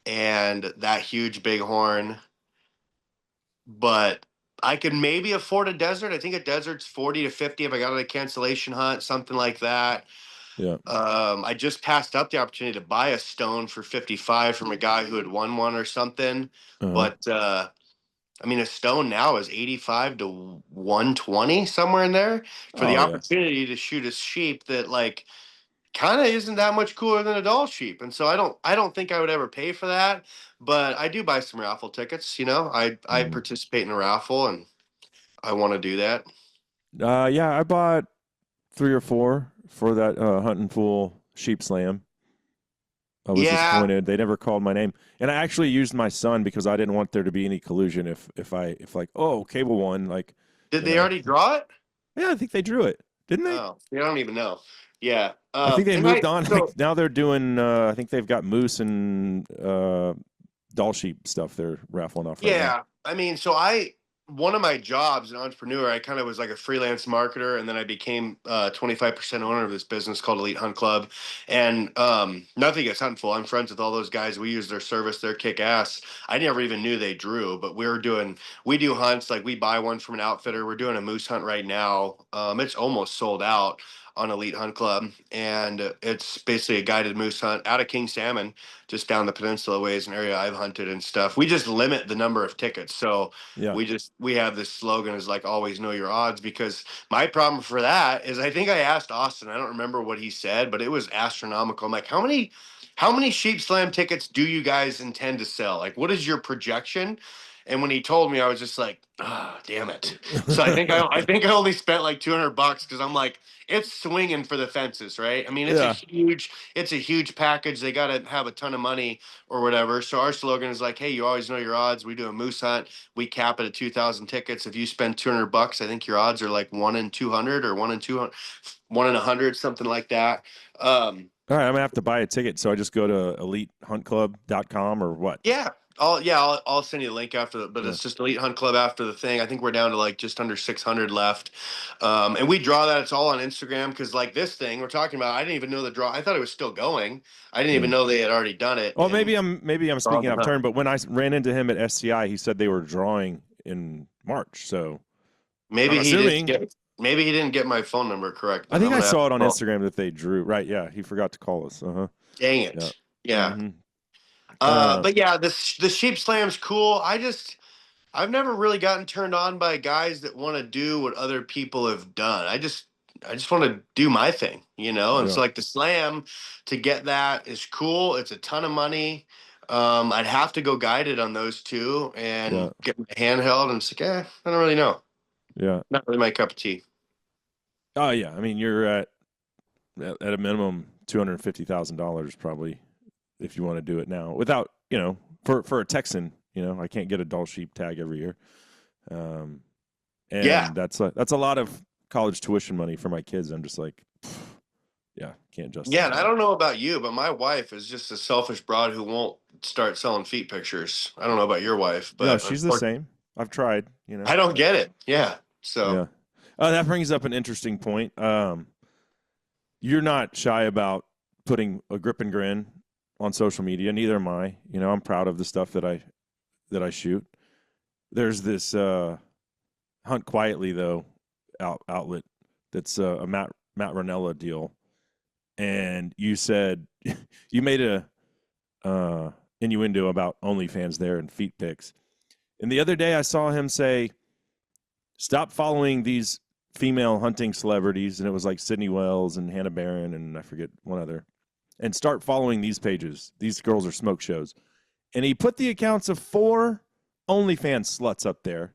and that huge bighorn. But I could maybe afford a desert. I think a desert's 40 to 50 if I got on a cancellation hunt, something like that. Yeah. I just passed up the opportunity to buy a stone for 55 from a guy who had won one or something. Uh-huh. But I mean, a stone now is 85 to 120, somewhere in there, for the opportunity to shoot a sheep that like kind of isn't that much cooler than a Dall sheep. And so I don't think I would ever pay for that, but I do buy some raffle tickets. I participate in a raffle and I want to do that. Yeah, I bought 3 or 4 for that hunting fool sheep slam. I was disappointed. They never called my name. And I actually used my son because I didn't want there to be any collusion if like, oh, Cable won. Like, did they already draw it? Yeah, I think they drew it. Didn't they? Oh, I don't even know. Yeah. I think they moved on. So, like, now they're doing, I think they've got moose and Dall sheep stuff they're raffling off right now. I mean, so I one of my jobs, an entrepreneur, I kind of was like a freelance marketer, and then I became 25% owner of this business called Elite Hunt Club. And nothing against Huntful. I'm friends with all those guys. We use their service. They're kick ass. I never even knew they drew, but we do hunts, like we buy one from an outfitter. We're doing a moose hunt right now. It's almost sold out on Elite Hunt Club, and it's basically a guided moose hunt out of King Salmon, just down the peninsula ways, an area I've hunted and stuff. We just limit the number of tickets. So Yeah. we have this slogan is like always know your odds, because my problem for that is I think I asked Austin, I don't remember what he said, but it was astronomical. I'm like, how many sheep slam tickets do you guys intend to sell? Like, what is your projection? And when he told me, I was just like, ah, oh, damn it. So I think I only spent like $200 because I'm like, it's swinging for the fences, right? I mean, Yeah. it's a huge package. They got to have a ton of money or whatever. So our slogan is like, hey, you always know your odds. We do a moose hunt. We cap it at 2,000 tickets. If you spend $200, I think your odds are like 1 in 200 or 1 in 200, 1 in 100, something like that. All right, I'm gonna have to buy a ticket. So I just go to elitehuntclub.com or what? Yeah. I'll send you the link after but Yeah. it's just Elite Hunt Club after the thing. I think we're down to like just under 600 left. And we draw that. It's all on Instagram, because like this thing we're talking about, I didn't even know the draw. I thought it was still going. I didn't even Yeah. know they had already done it. Well, And maybe I'm speaking out of turn, but when I ran into him at SCI, he said they were drawing in March. So I'm maybe he didn't assuming. get maybe he didn't get my phone number correct. I Then think I'm I gonna have saw it to on call. Instagram that they drew. Right? Yeah, he forgot to call us. Uh huh. Dang Yeah. it. Yeah. Hmm. But yeah, the sheep slam's cool. I've never really gotten turned on by guys that want to do what other people have done. I just want to do my thing, you know? And Yeah. so like the slam, to get that is cool. It's a ton of money. I'd have to go guided on those two Yeah. and get my handheld, and it's like, I don't really know. Yeah. Not really my cup of tea. Oh yeah. I mean, you're at a minimum $250,000 probably if you want to do it now without for a Texan. I can't get a Dall sheep tag every year, Yeah. and that's a lot of college tuition money for my kids. I'm just like, yeah, can't Yeah, and justify I it. don't know about you, but my wife is just a selfish broad who won't start selling feet pictures. I don't know about your wife, No, but she's the same. I've tried. I don't get it. Yeah. So Yeah. That brings up an interesting point. You're not shy about putting a grip and grin on social media. Neither am I. I'm proud of the stuff that I shoot. There's this Hunt Quietly though outlet that's a Matt Ranella deal, and you said you made a innuendo about OnlyFans there and feet pics. And the other day I saw him say, "Stop following these female hunting celebrities," and it was like Sydney Wells and Hannah Barron and I forget one other, and start following these pages. These girls are smoke shows. And he put the accounts of 4 OnlyFans sluts up there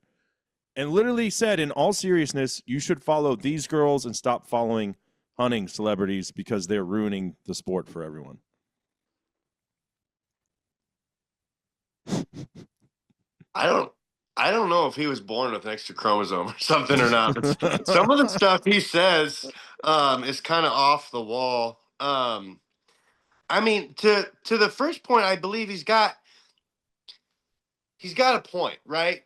and literally said, in all seriousness, you should follow these girls and stop following hunting celebrities because they're ruining the sport for everyone. I don't I don't know if he was born with an extra chromosome or something or not, but some of the stuff he says is kind of off the wall. I mean, to the first point, I believe he's got a point, right?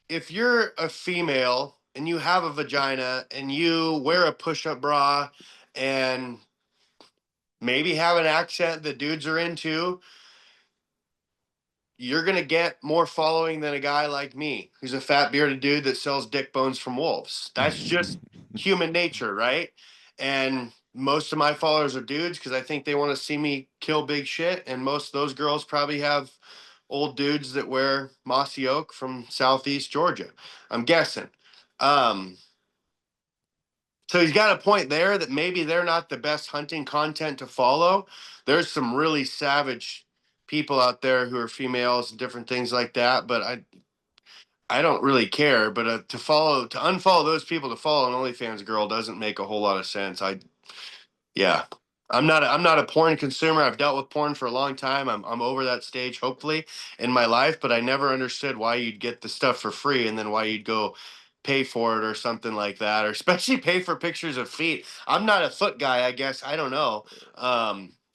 If you're a female and you have a vagina and you wear a push-up bra and maybe have an accent that dudes are into, you're going to get more following than a guy like me who's a fat bearded dude that sells dick bones from wolves. That's just human nature, right? And most of my followers are dudes because I think they want to see me kill big shit. And most of those girls probably have old dudes that wear mossy oak from southeast Georgia. I'm guessing. Um, so he's got a point there that maybe they're not the best hunting content to follow. There's some really savage people out there who are females and different things like that, but I don't really care. But to unfollow those people to follow an OnlyFans girl doesn't make a whole lot of sense. Yeah. I'm not a porn consumer. I've dealt with porn for a long time. I'm over that stage, hopefully, in my life, but I never understood why you'd get the stuff for free and then why you'd go pay for it or something like that, or especially pay for pictures of feet. I'm not a foot guy, I guess. I don't know.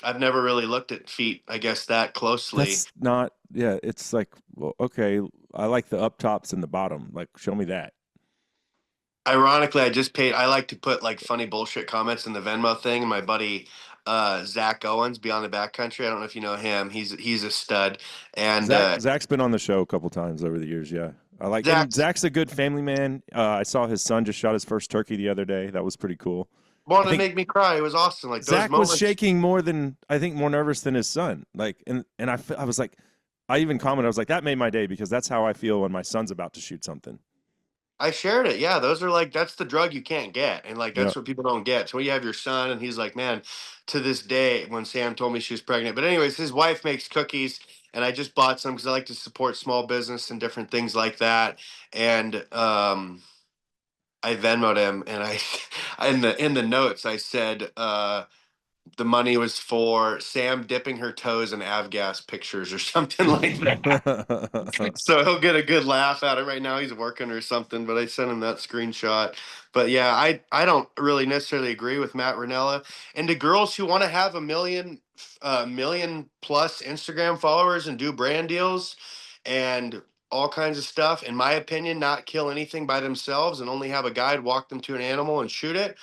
I've never really looked at feet, I guess, that closely. That's not, yeah, it's like, well, okay, I like the up tops and the bottom. Like, show me that. Ironically, I just paid. I like to put like funny bullshit comments in the Venmo thing. And my buddy Zach Owens, Beyond the Backcountry. I don't know if you know him. He's a stud. And Zach's been on the show a couple times over the years. Yeah, I like, and Zach's Zach's a good family man. I saw his son just shot his first turkey the other day. That was pretty cool. I wanted to think make me cry. It was awesome. Like those Zach was moments. shaking more than, I think, more nervous than his son. Like, and I was like, I even commented, I was like, that made my day because that's how I feel when my son's about to shoot something. I shared it. Yeah, those are like that's the drug you can't get, and like Yeah. that's what people don't get. So when you have your son, and he's like, man, to this day, when Sam told me she was pregnant. But anyways, his wife makes cookies, and I just bought some because I like to support small business and different things like that. And I Venmoed him, and I in the notes I said the money was for Sam dipping her toes in avgas pictures or something like that. So he'll get a good laugh out of it. Right now he's working or something, but I sent him that screenshot. But yeah, I don't really necessarily agree with Matt Ranella. And to girls who want to have a million plus Instagram followers and do brand deals and all kinds of stuff, in my opinion, not kill anything by themselves and only have a guide walk them to an animal and shoot it,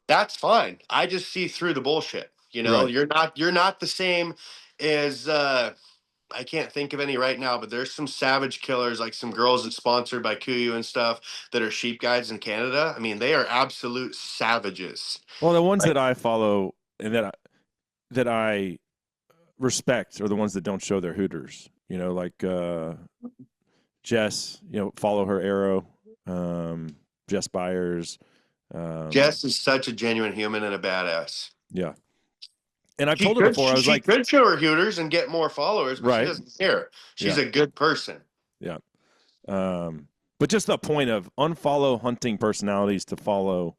that's fine. I just see through the bullshit. Right. You're not the same as I can't think of any right now, but there's some savage killers, like some girls that's sponsored by Kuyu and stuff that are sheep guides in Canada. I mean, they are absolute savages. Well, the ones Like that I follow and that I respect are the ones that don't show their hooters. You know, like Jess. You know, follow her arrow. Jess Byers. Jess is such a genuine human and a badass. Yeah, and I've She told her could before. I was she like, could show her hooters and get more followers, but she right, doesn't care. She's yeah, a good person. yeah. But just the point of unfollow hunting personalities to follow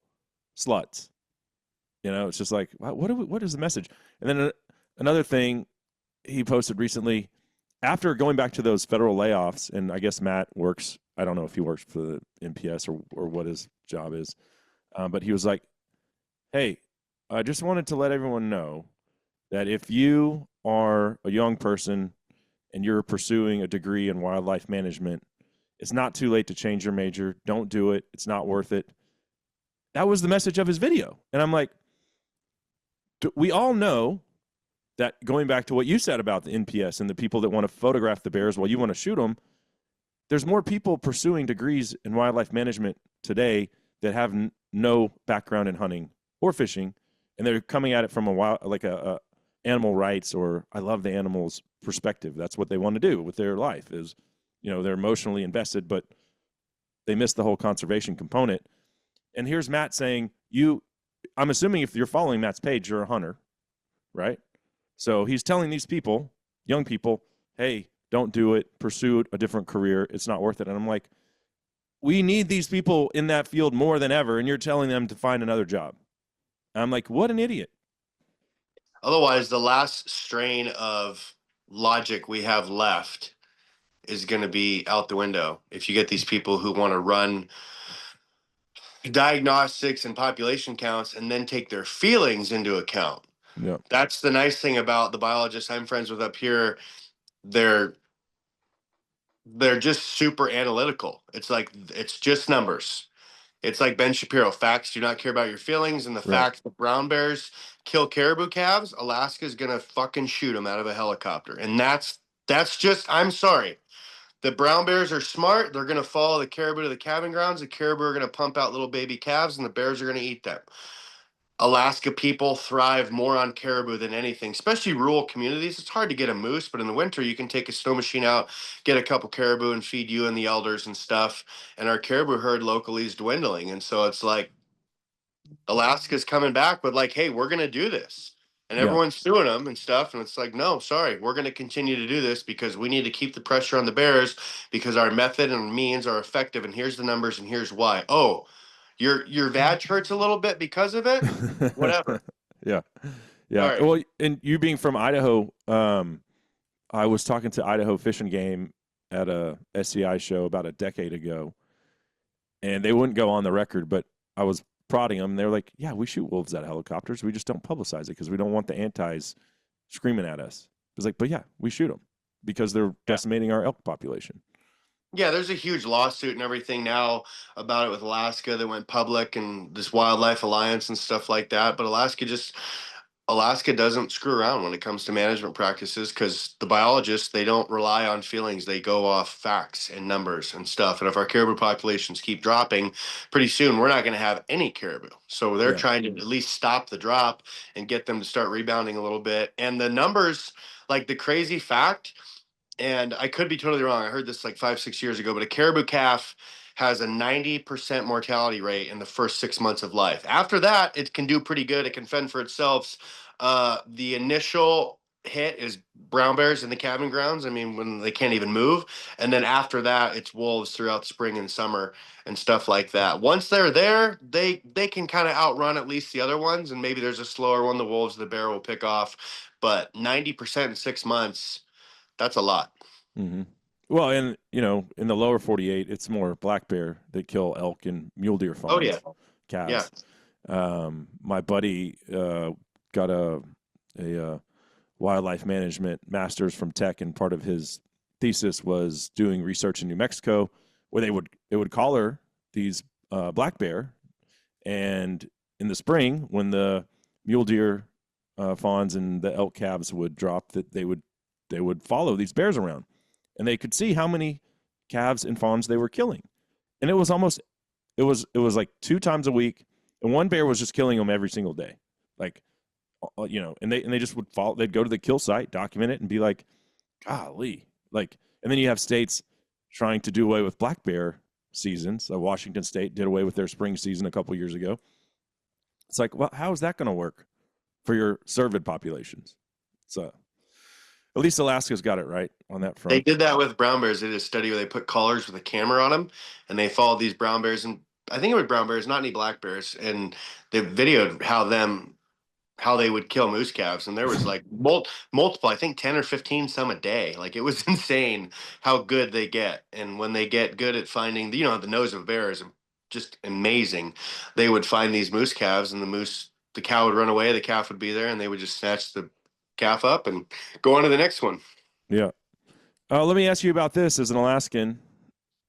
sluts. You know, it's just like, what is the message? And then another thing he posted recently, after going back to those federal layoffs, and I guess Matt works, I don't know if he works for the NPS or what his job is, but he was like, hey, I just wanted to let everyone know that if you are a young person and you're pursuing a degree in wildlife management, it's not too late to change your major. Don't do it. It's not worth it. That was the message of his video. And I'm like, we all know that, going back to what you said about the NPS and the people that want to photograph the bears while you want to shoot them, there's more people pursuing degrees in wildlife management today that have no background in hunting or fishing, and they're coming at it from a animal rights, or I love the animals perspective. That's what they want to do with their life is, you know, they're emotionally invested, but they miss the whole conservation component. And here's Matt saying, I'm assuming if you're following Matt's page, you're a hunter, right? So he's telling these people, young people, hey, don't do it. Pursue a different career. It's not worth it. And I'm like, we need these people in that field more than ever, and you're telling them to find another job. And I'm like, what an idiot. Otherwise, the last strain of logic we have left is going to be out the window. If you get these people who want to run diagnostics and population counts and then take their feelings into account. Yeah. That's the nice thing about the biologists I'm friends with up here. They're just super analytical. It's just numbers. It's like Ben Shapiro. Facts do not care about your feelings, and the Right. fact that brown bears kill caribou calves, Alaska's gonna fucking shoot them out of a helicopter. And that's just, I'm sorry. The brown bears are smart. They're gonna follow the caribou to the calving grounds. The caribou are gonna pump out little baby calves, and the bears are gonna eat them. Alaska people thrive more on caribou than anything, especially rural communities. It's hard to get a moose, but in the winter you can take a snow machine out, get a couple caribou, and feed you and the elders and stuff. And our caribou herd locally is dwindling, and so it's like Alaska's coming back with like, hey, we're gonna do this, and Yeah. everyone's suing them and stuff. And it's like, no, sorry, we're gonna continue to do this because we need to keep the pressure on the bears because our method and means are effective. And here's the numbers, and here's why. Oh, your vag hurts a little bit because of it. Whatever. Yeah. Yeah. Sorry. Well, and you being from Idaho, I was talking to Idaho Fish and Game at a SCI show about a decade ago, and they wouldn't go on the record, but I was prodding them. They're like, yeah, we shoot wolves out of helicopters. We just don't publicize it because we don't want the antis screaming at us. It's like, but yeah, we shoot them because they're decimating our elk population. Yeah, there's a huge lawsuit and everything now about it with Alaska that went public and this Wildlife Alliance and stuff like that. But Alaska doesn't screw around when it comes to management practices because the biologists, they don't rely on feelings. They go off facts and numbers and stuff. And if our caribou populations keep dropping, pretty soon we're not going to have any caribou. So they're trying to at least stop the drop and get them to start rebounding a little bit. And the numbers, like the crazy fact, and I could be totally wrong. I heard this like 5, 6 years ago, but a caribou calf has a 90% mortality rate in the first 6 months of life. After that, it can do pretty good. It can fend for itself. The initial hit is brown bears in the calving grounds. I mean, when they can't even move. And then after that, it's wolves throughout spring and summer and stuff like that. Once they're there, they can kind of outrun at least the other ones. And maybe there's a slower one, the wolves, the bear will pick off. But 90% in 6 months, that's a lot. Mm-hmm. Well, and in the lower 48, it's more black bear that kill elk and mule deer fawns. Oh yeah, calves. Yeah. My buddy got a wildlife management master's from Tech, and part of his thesis was doing research in New Mexico, where they would collar these black bear, and in the spring when the mule deer fawns and the elk calves would drop, that they would follow these bears around, and they could see how many calves and fawns they were killing. And it was like 2 times a week, and one bear was just killing them every single day. Like, and they just would follow, they'd go to the kill site, document it, and be like, golly. Like, and then you have states trying to do away with black bear seasons. Washington State did away with their spring season a couple years ago. It's like, well, how is that going to work for your cervid populations? So at least Alaska's got it right on that front. They did that with brown bears. They did a study where they put collars with a camera on them, and they followed these brown bears. And I think it was brown bears, not any black bears. And they videoed how they would kill moose calves. And there was like multiple, I think 10 or 15 some a day. Like, it was insane how good they get. And when they get good at finding, the nose of a bear is just amazing. They would find these moose calves, and the cow would run away, the calf would be there, and they would just snatch the calf up and go on to the next one. Yeah. Let me ask you about this as an Alaskan.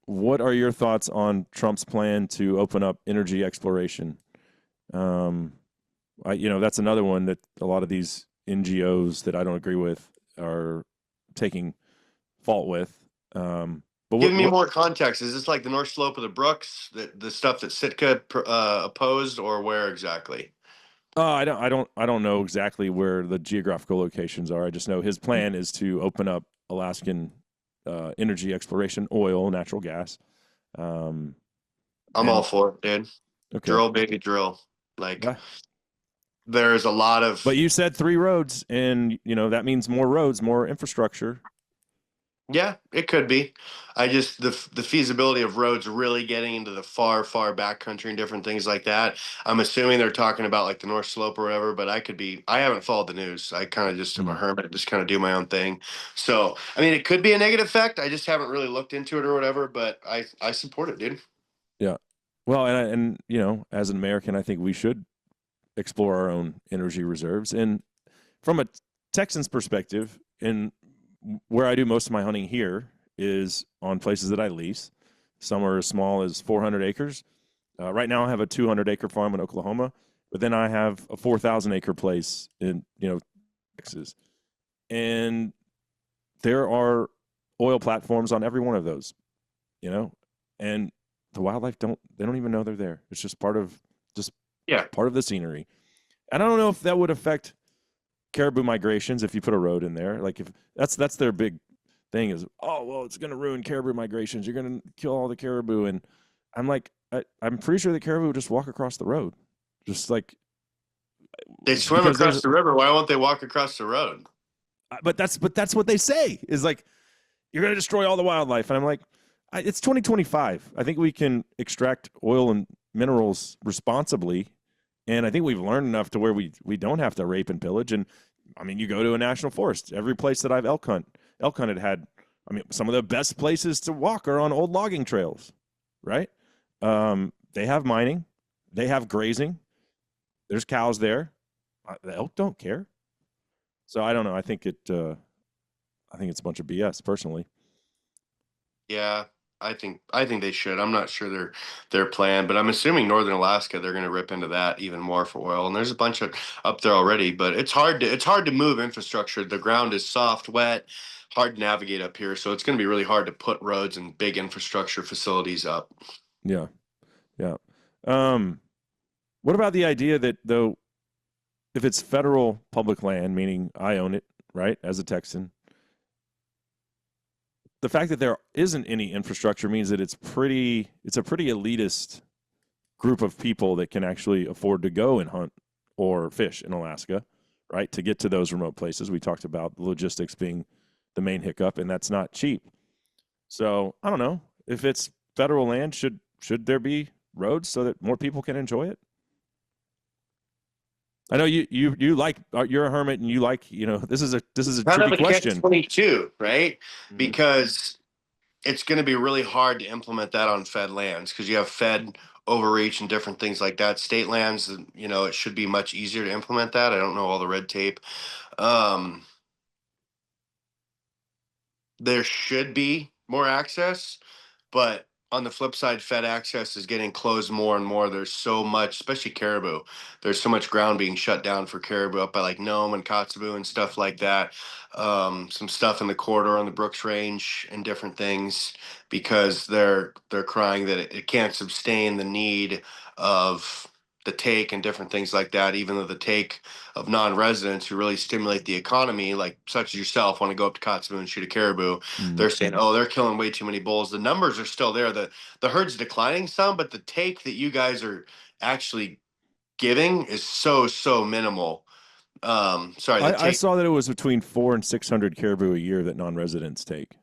What are your thoughts on Trump's plan to open up energy exploration? That's another one that a lot of these NGOs that I don't agree with are taking fault with. But give me more context. Is this like the North Slope of the Brooks, the stuff that Sitka opposed, or where exactly? I don't know exactly where the geographical locations are. I just know his plan is to open up Alaskan energy exploration, oil, natural gas. I'm all for it, dude. Okay. Drill, baby, drill. Like, there's a lot of. But you said 3 roads, and that means more roads, more infrastructure. Yeah, it could be. I just the feasibility of roads really getting into the far back country and different things like that. I'm assuming they're talking about like the North Slope or whatever, but I haven't followed the news. I kind of just am a hermit, just kind of do my own thing. So, I mean, it could be a negative effect. I just haven't really looked into it or whatever, but I support it, dude. Yeah. Well, and as an American, I think we should explore our own energy reserves. And from a Texan's perspective, in where I do most of my hunting here is on places that I lease. Some are as small as 400 acres. Right now I have a 200-acre farm in Oklahoma, but then I have a 4,000-acre place in, Texas. And there are oil platforms on every one of those, and the wildlife they don't even know they're there. It's just part of the scenery. And I don't know if that would affect caribou migrations if you put a road in there. Like, if that's their big thing is, oh, well, it's going to ruin caribou migrations. You're going to kill all the caribou. And I'm like, I'm pretty sure the caribou would just walk across the road. Just like. They swim across the river. Why won't they walk across the road? But that's what they say is like, you're going to destroy all the wildlife. And I'm like, it's 2025. I think we can extract oil and minerals responsibly. And I think we've learned enough to where we don't have to rape and pillage. And I mean, you go to a national forest, every place that I've elk hunted had, I mean, some of the best places to walk are on old logging trails, right? They have mining. They have grazing. There's cows there. The elk don't care. So I don't know. I think it's a bunch of BS personally. Yeah, I think they should. I'm not sure their plan, but I'm assuming Northern Alaska they're going to rip into that even more for oil. And there's a bunch of up there already, but it's hard to move infrastructure. The ground is soft, wet, hard to navigate up here, so it's going to be really hard to put roads and big infrastructure facilities up. Yeah. Yeah. Um, what about the idea that though, if it's federal public land, meaning I own it, right, as a Texan, the fact that there isn't any infrastructure means that it's a pretty elitist group of people that can actually afford to go and hunt or fish in Alaska, right? To get to those remote places. We talked about the logistics being the main hiccup, and that's not cheap. So I don't know if it's federal land. Should there be roads so that more people can enjoy it? I know you like you're a hermit and you like this is a Kind of tricky a catch question. 22, right? Mm-hmm. Because it's going to be really hard to implement that on fed lands because you have fed overreach and different things like that. State lands, it should be much easier to implement that. I don't know all the red tape. Um, there should be more access, but on the flip side, Fed access is getting closed more and more. There's so much, especially caribou. There's so much ground being shut down for caribou up by like Nome and Kotzebue and stuff like that. Some stuff in the corridor on the Brooks Range and different things because they're crying that it can't sustain the need of the take and different things like that. Even though the take of non-residents who really stimulate the economy, like such as yourself, want to go up to Kotzebue and shoot a caribou. Mm. They're saying, "Oh, they're killing way too many bulls." The numbers are still there. The herd's declining some, but the take that you guys are actually giving is so minimal. Sorry, the I take saw that it was between 400 and 600 caribou a year that non-residents take.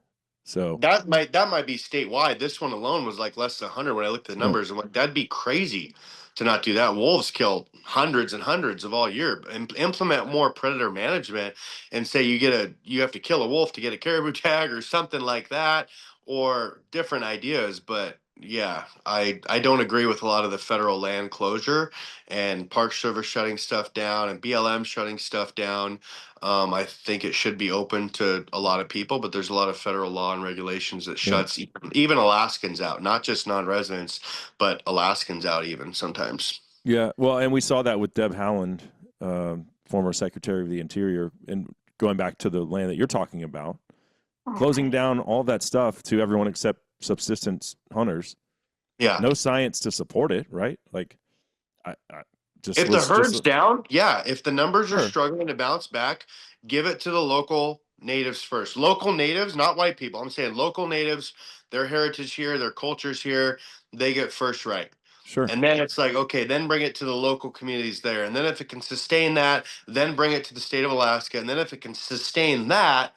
So, that might be statewide. This one alone was like less than 100 when I looked at the oh, numbers. I'm like, that'd be crazy to not do that. Wolves kill hundreds and hundreds of all year. Implement more predator management and say you have to kill a wolf to get a caribou tag or something like that, or different ideas. But yeah, I don't agree with a lot of the federal land closure and Park Service shutting stuff down and BLM shutting stuff down. I think it should be open to a lot of people, but there's a lot of federal law and regulations that yeah. shuts even Alaskans out, not just non-residents, but Alaskans out even sometimes. Yeah. Well, and we saw that with Deb Haaland, former Secretary of the Interior, and going back to the land that you're talking about, closing down all that stuff to everyone except subsistence hunters. Yeah. No science to support it, right? Like, I just If the let's just herd's down, yeah. If the numbers are sure, struggling to bounce back, give it to the local natives first. Local natives, not white people. I'm saying local natives, their heritage here, their culture's here, they get first right. sure. And then it's like, okay, then bring it to the local communities there. And then if it can sustain that, then bring it to the state of Alaska. And then if it can sustain that,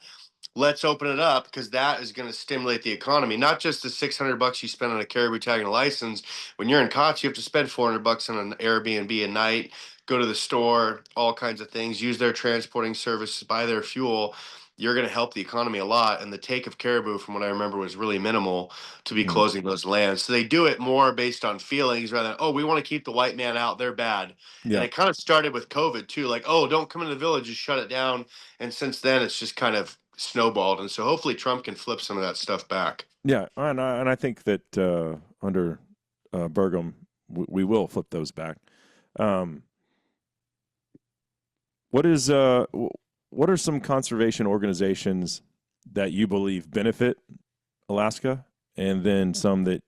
let's open it up because that is going to stimulate the economy. Not just the $600 you spend on a caribou tag and a license. When you're in Kots, you have to spend $400 on an Airbnb a night, go to the store, all kinds of things, use their transporting services, buy their fuel. You're going to help the economy a lot. And the take of caribou, from what I remember, was really minimal to be Mm. closing those lands. So they do it more based on feelings rather than, oh, we want to keep the white man out. They're bad. And Yeah. it kind of started with COVID too. Like, oh, don't come into the village, just shut it down. And since then, it's just kind of snowballed. And so hopefully Trump can flip some of that stuff back. Yeah, and I think that under Burgum, we will flip those back. Um, what is what are some conservation organizations that you believe benefit Alaska, and then some that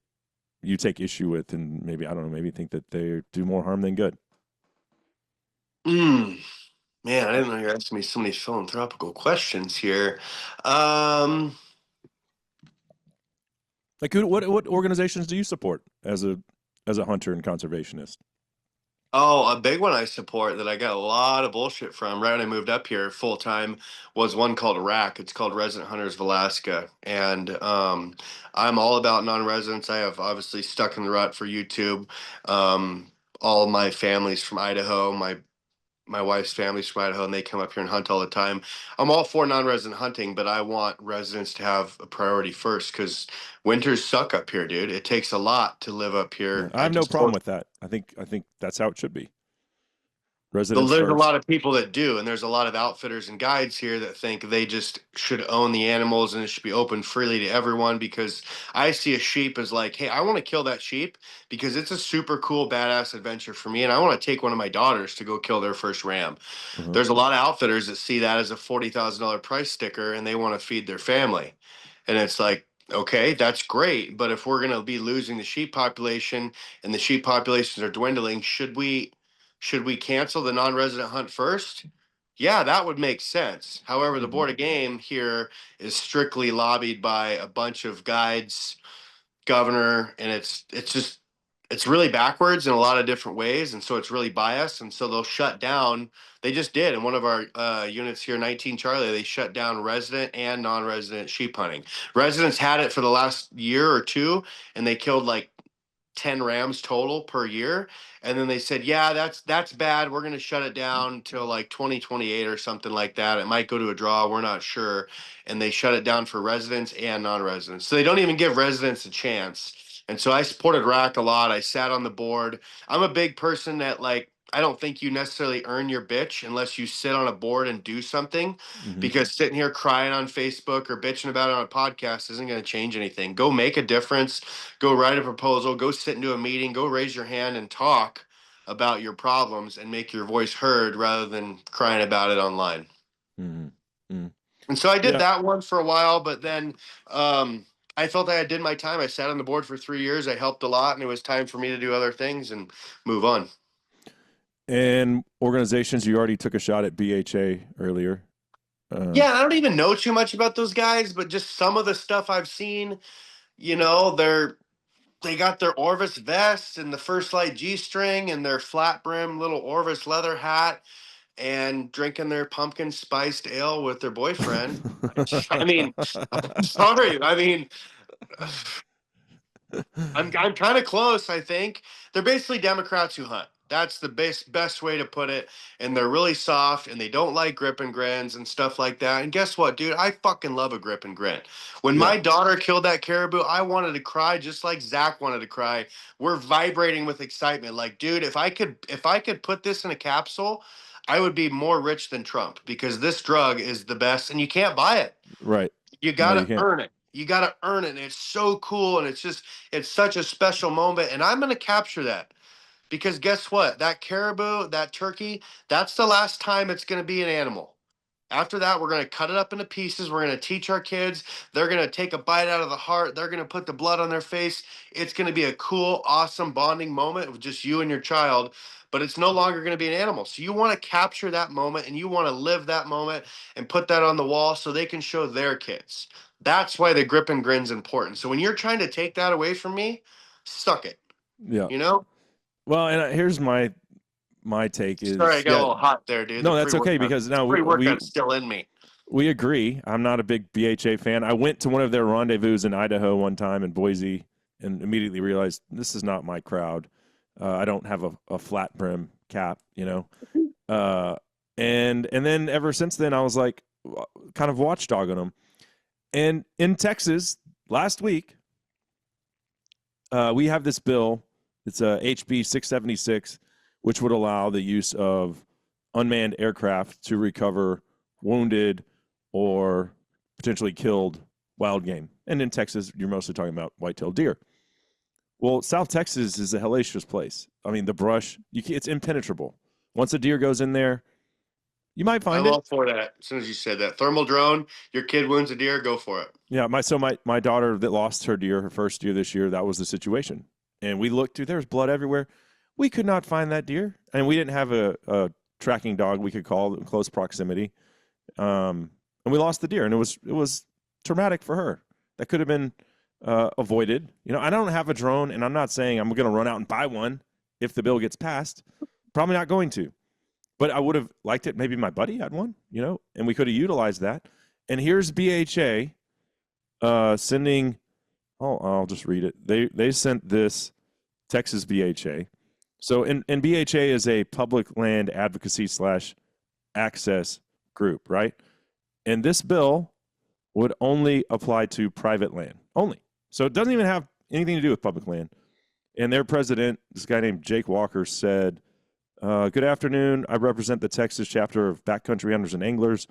you take issue with, and maybe I don't know, maybe think that they do more harm than good? Mm, man, I didn't know you were asking me so many philanthropical questions here. Um, Like, what organizations do you support as a hunter and conservationist? oh, a big one I support that I got a lot of bullshit from right when I moved up here full time was one called RAC. It's called Resident Hunters of Alaska. And I'm all about non residents. I have obviously stuck in the rut for YouTube. All of my family's from Idaho. My my wife's family's from Idaho, and they come up here and hunt all the time. I'm all for non-resident hunting, but I want residents to have a priority first because winters suck up here, dude. It takes a lot to live up Yeah, here. I have no problem with that. I think that's how it should be. Residents There's a first. lot of people that do, and there's a lot of outfitters and guides here that think they just should own the animals and it should be open freely to everyone. Because I see a sheep as like, hey, I want to kill that sheep because it's a super cool, badass adventure for me, and I want to take one of my daughters to go kill their first ram. Uh-huh. There's a lot of outfitters that see that as a $40,000 price sticker, and they want to feed their family, and it's like, okay, that's great, but if we're going to be losing the sheep population and the sheep populations are dwindling, should we cancel the non-resident hunt first? Yeah, that would make sense. However, the Mhm. board of game here is strictly lobbied by a bunch of guides, governor, and it's really backwards in a lot of different ways, and so it's really biased, and so they'll shut down. They just did in one of our units here, 19 Charlie. They shut down resident and non-resident sheep hunting. Residents had it for the last year or two, and they killed like 10 rams total per year, and then they said, yeah, that's bad, we're going to shut it down till like 2028 or something like that. It might go to a draw, we're not sure. And they shut it down for residents and non-residents, so they don't even give residents a chance. And so I supported rack a lot. I sat on the board. I'm a big person that, like, I don't think you necessarily earn your bitch unless you sit on a board and do something, Mhm. because sitting here crying on Facebook or bitching about it on a podcast isn't going to change anything. Go make a difference. Go write a proposal. Go sit into a meeting. Go raise your hand and talk about your problems and make your voice heard rather than crying about it online. Mhm. Mhm. And so I did Yeah. that one for a while, but then I felt that I did my time. I sat on the board for 3 years. I helped a lot, and it was time for me to do other things and move on. And organizations, you already took a shot at BHA earlier. Yeah, I don't even know too much about those guys, but just some of the stuff I've seen, they got their Orvis vest and the First Light G string and their flat brim little Orvis leather hat and drinking their pumpkin spiced ale with their boyfriend. I mean, I'm sorry. I mean, I'm kind of close, I think. They're basically Democrats who hunt. That's the best way to put it. And they're really soft and they don't like grip and grins and stuff like that. And guess what, dude? I fucking love a grip and grin. When Yeah. my daughter killed that caribou, I wanted to cry just like Zach wanted to cry. We're vibrating with excitement. Like, dude, if I could put this in a capsule, I would be more rich than Trump, because this drug is the best and you can't buy it. Right. You No, you gotta can't. earn it. You gotta earn it. And it's so cool. And it's such a special moment. And I'm gonna capture that, because guess what? That caribou, that turkey, that's the last time it's gonna be an animal. After that, we're going to cut it up into pieces. We're going to teach our kids. They're going to take a bite out of the heart. They're going to put the blood on their face. It's going to be a cool, awesome bonding moment with just you and your child, but it's no longer going to be an animal. So you want to capture that moment and you want to live that moment and put that on the wall so they can show their kids. That's why the grip and grin's important. So when you're trying to take that away from me, suck it. Yeah. You know? Well, and here's my take Sorry, I is, got a little hot there, dude. no, that's okay, because now pre-workout's still in me. we agree. I'm not a big BHA fan. I went to one of their rendezvous in Idaho one time in Boise and immediately realized this is not my crowd. I don't have a flat brim cap, and then ever since then I was like kind of watchdogging them. And in Texas last week, we have this bill. It's a HB 676, which would allow the use of unmanned aircraft to recover wounded or potentially killed wild game. And in Texas, you're mostly talking about white-tailed deer. Well, South Texas is a hellacious place. I mean, the brush, it's impenetrable. Once a deer goes in there, you might find I'm it. all for that. As soon as you said that, thermal drone, your kid wounds a deer, go for it. Yeah, my daughter that lost her deer, her first deer this year, that was the situation. And we looked through, there was blood everywhere. We could not find that deer. And we didn't have a tracking dog we could call in close proximity. And we lost the deer, and it was traumatic for her. That could have been avoided. I don't have a drone, and I'm not saying I'm going to run out and buy one if the bill gets passed. Probably not going to. But I would have liked it. Maybe my buddy had one, and we could have utilized that. And here's BHA sending. I'll just read it. They sent this Texas BHA So, and BHA is a public land advocacy / access group, right? And this bill would only apply to private land only. So it doesn't even have anything to do with public land. And their president, this guy named Jake Walker, said, good afternoon. I represent the Texas chapter of Backcountry Hunters and Anglers.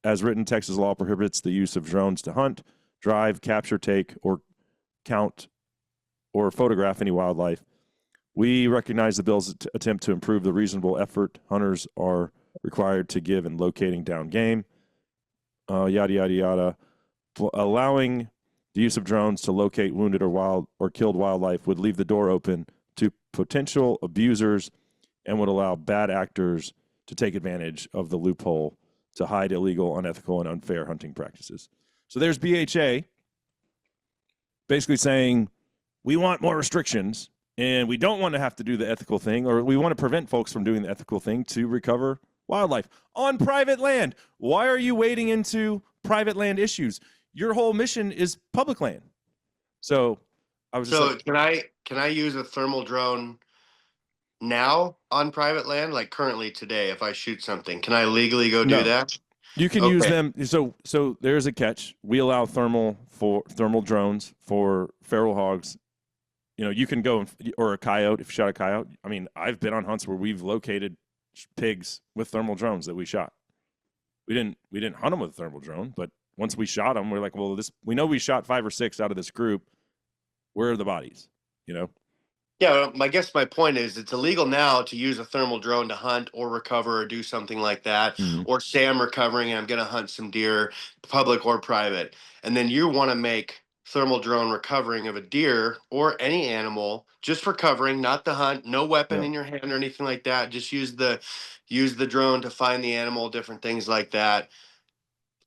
As written, Texas law prohibits the use of drones to hunt, drive, capture, take, or count, or photograph any wildlife. We recognize the bill's attempt to improve the reasonable effort hunters are required to give in locating down game. Yada, yada, yada. Allowing the use of drones to locate wounded or killed wildlife would leave the door open to potential abusers and would allow bad actors to take advantage of the loophole to hide illegal, unethical, and unfair hunting practices. So there's BHA basically saying we want more restrictions and we don't want to have to do the ethical thing, or we want to prevent folks from doing the ethical thing to recover wildlife on private land. Why are you wading into private land issues? Your whole mission is public land. So I was just can I use a thermal drone now on private land, like currently today? If I shoot something, can I legally go do that? You can use them. So there's a catch. We allow thermal drones for feral hogs. You know, you can go or a coyote if you shot a coyote. I mean, I've been on hunts where we've located pigs with thermal drones that we shot. We didn't hunt them with a thermal drone, but once we shot them, we're like, well, we know we shot 5 or 6 out of this group. Where are the bodies? You know? Yeah, I guess my point is it's illegal now to use a thermal drone to hunt or recover or do something like that. Mm-hmm. Or say I'm recovering and I'm going to hunt some deer, public or private. And then you want to make thermal drone recovering of a deer or any animal, just recovering, not the hunt, no weapon in your hand or anything like that. Just use the drone to find the animal, different things like that.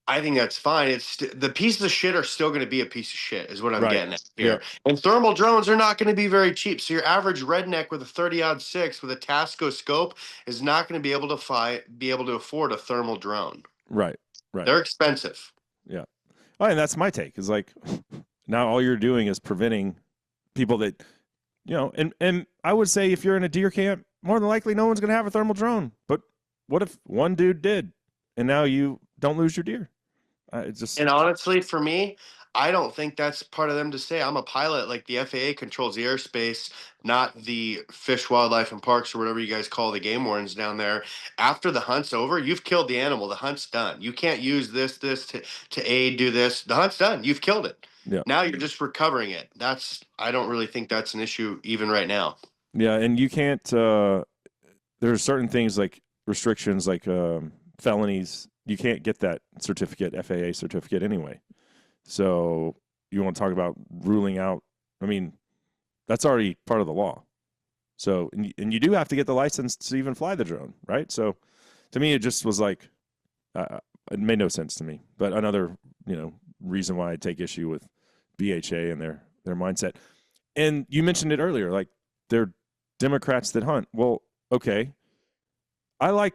I think that's fine. It's the pieces of shit are still going to be a piece of shit, is what I'm getting at here. Yep. And thermal drones are not going to be very cheap. So your average redneck with a 30-06 with a Tasco scope is not going to be able to afford a thermal drone. Right. They're expensive. Yeah. Oh, and that's my take. Is like now all you're doing is preventing people that, you know, and I would say if you're in a deer camp, more than likely no one's going to have a thermal drone. But what if one dude did, and now you don't lose your deer? And honestly, for me, I don't think that's part of them to say. I'm a pilot. Like, the FAA controls the airspace, not the Fish, Wildlife, and Parks, or whatever you guys call the game wardens down there. After the hunt's over, you've killed the animal. The hunt's done. You can't use this to aid, do this. The hunt's done. You've killed it. Yeah. Now you're just recovering it. I don't really think that's an issue even right now. Yeah, and you can't. There's certain things like restrictions, like felonies. You can't get that certificate, FAA certificate, anyway. So you want to talk about ruling out? I mean, that's already part of the law. So, and you do have to get the license to even fly the drone, right? So, to me, it just was like, it made no sense to me. But another, reason why I take issue with BHA and their mindset. And you mentioned it earlier, like they're Democrats that hunt. Well, okay, I like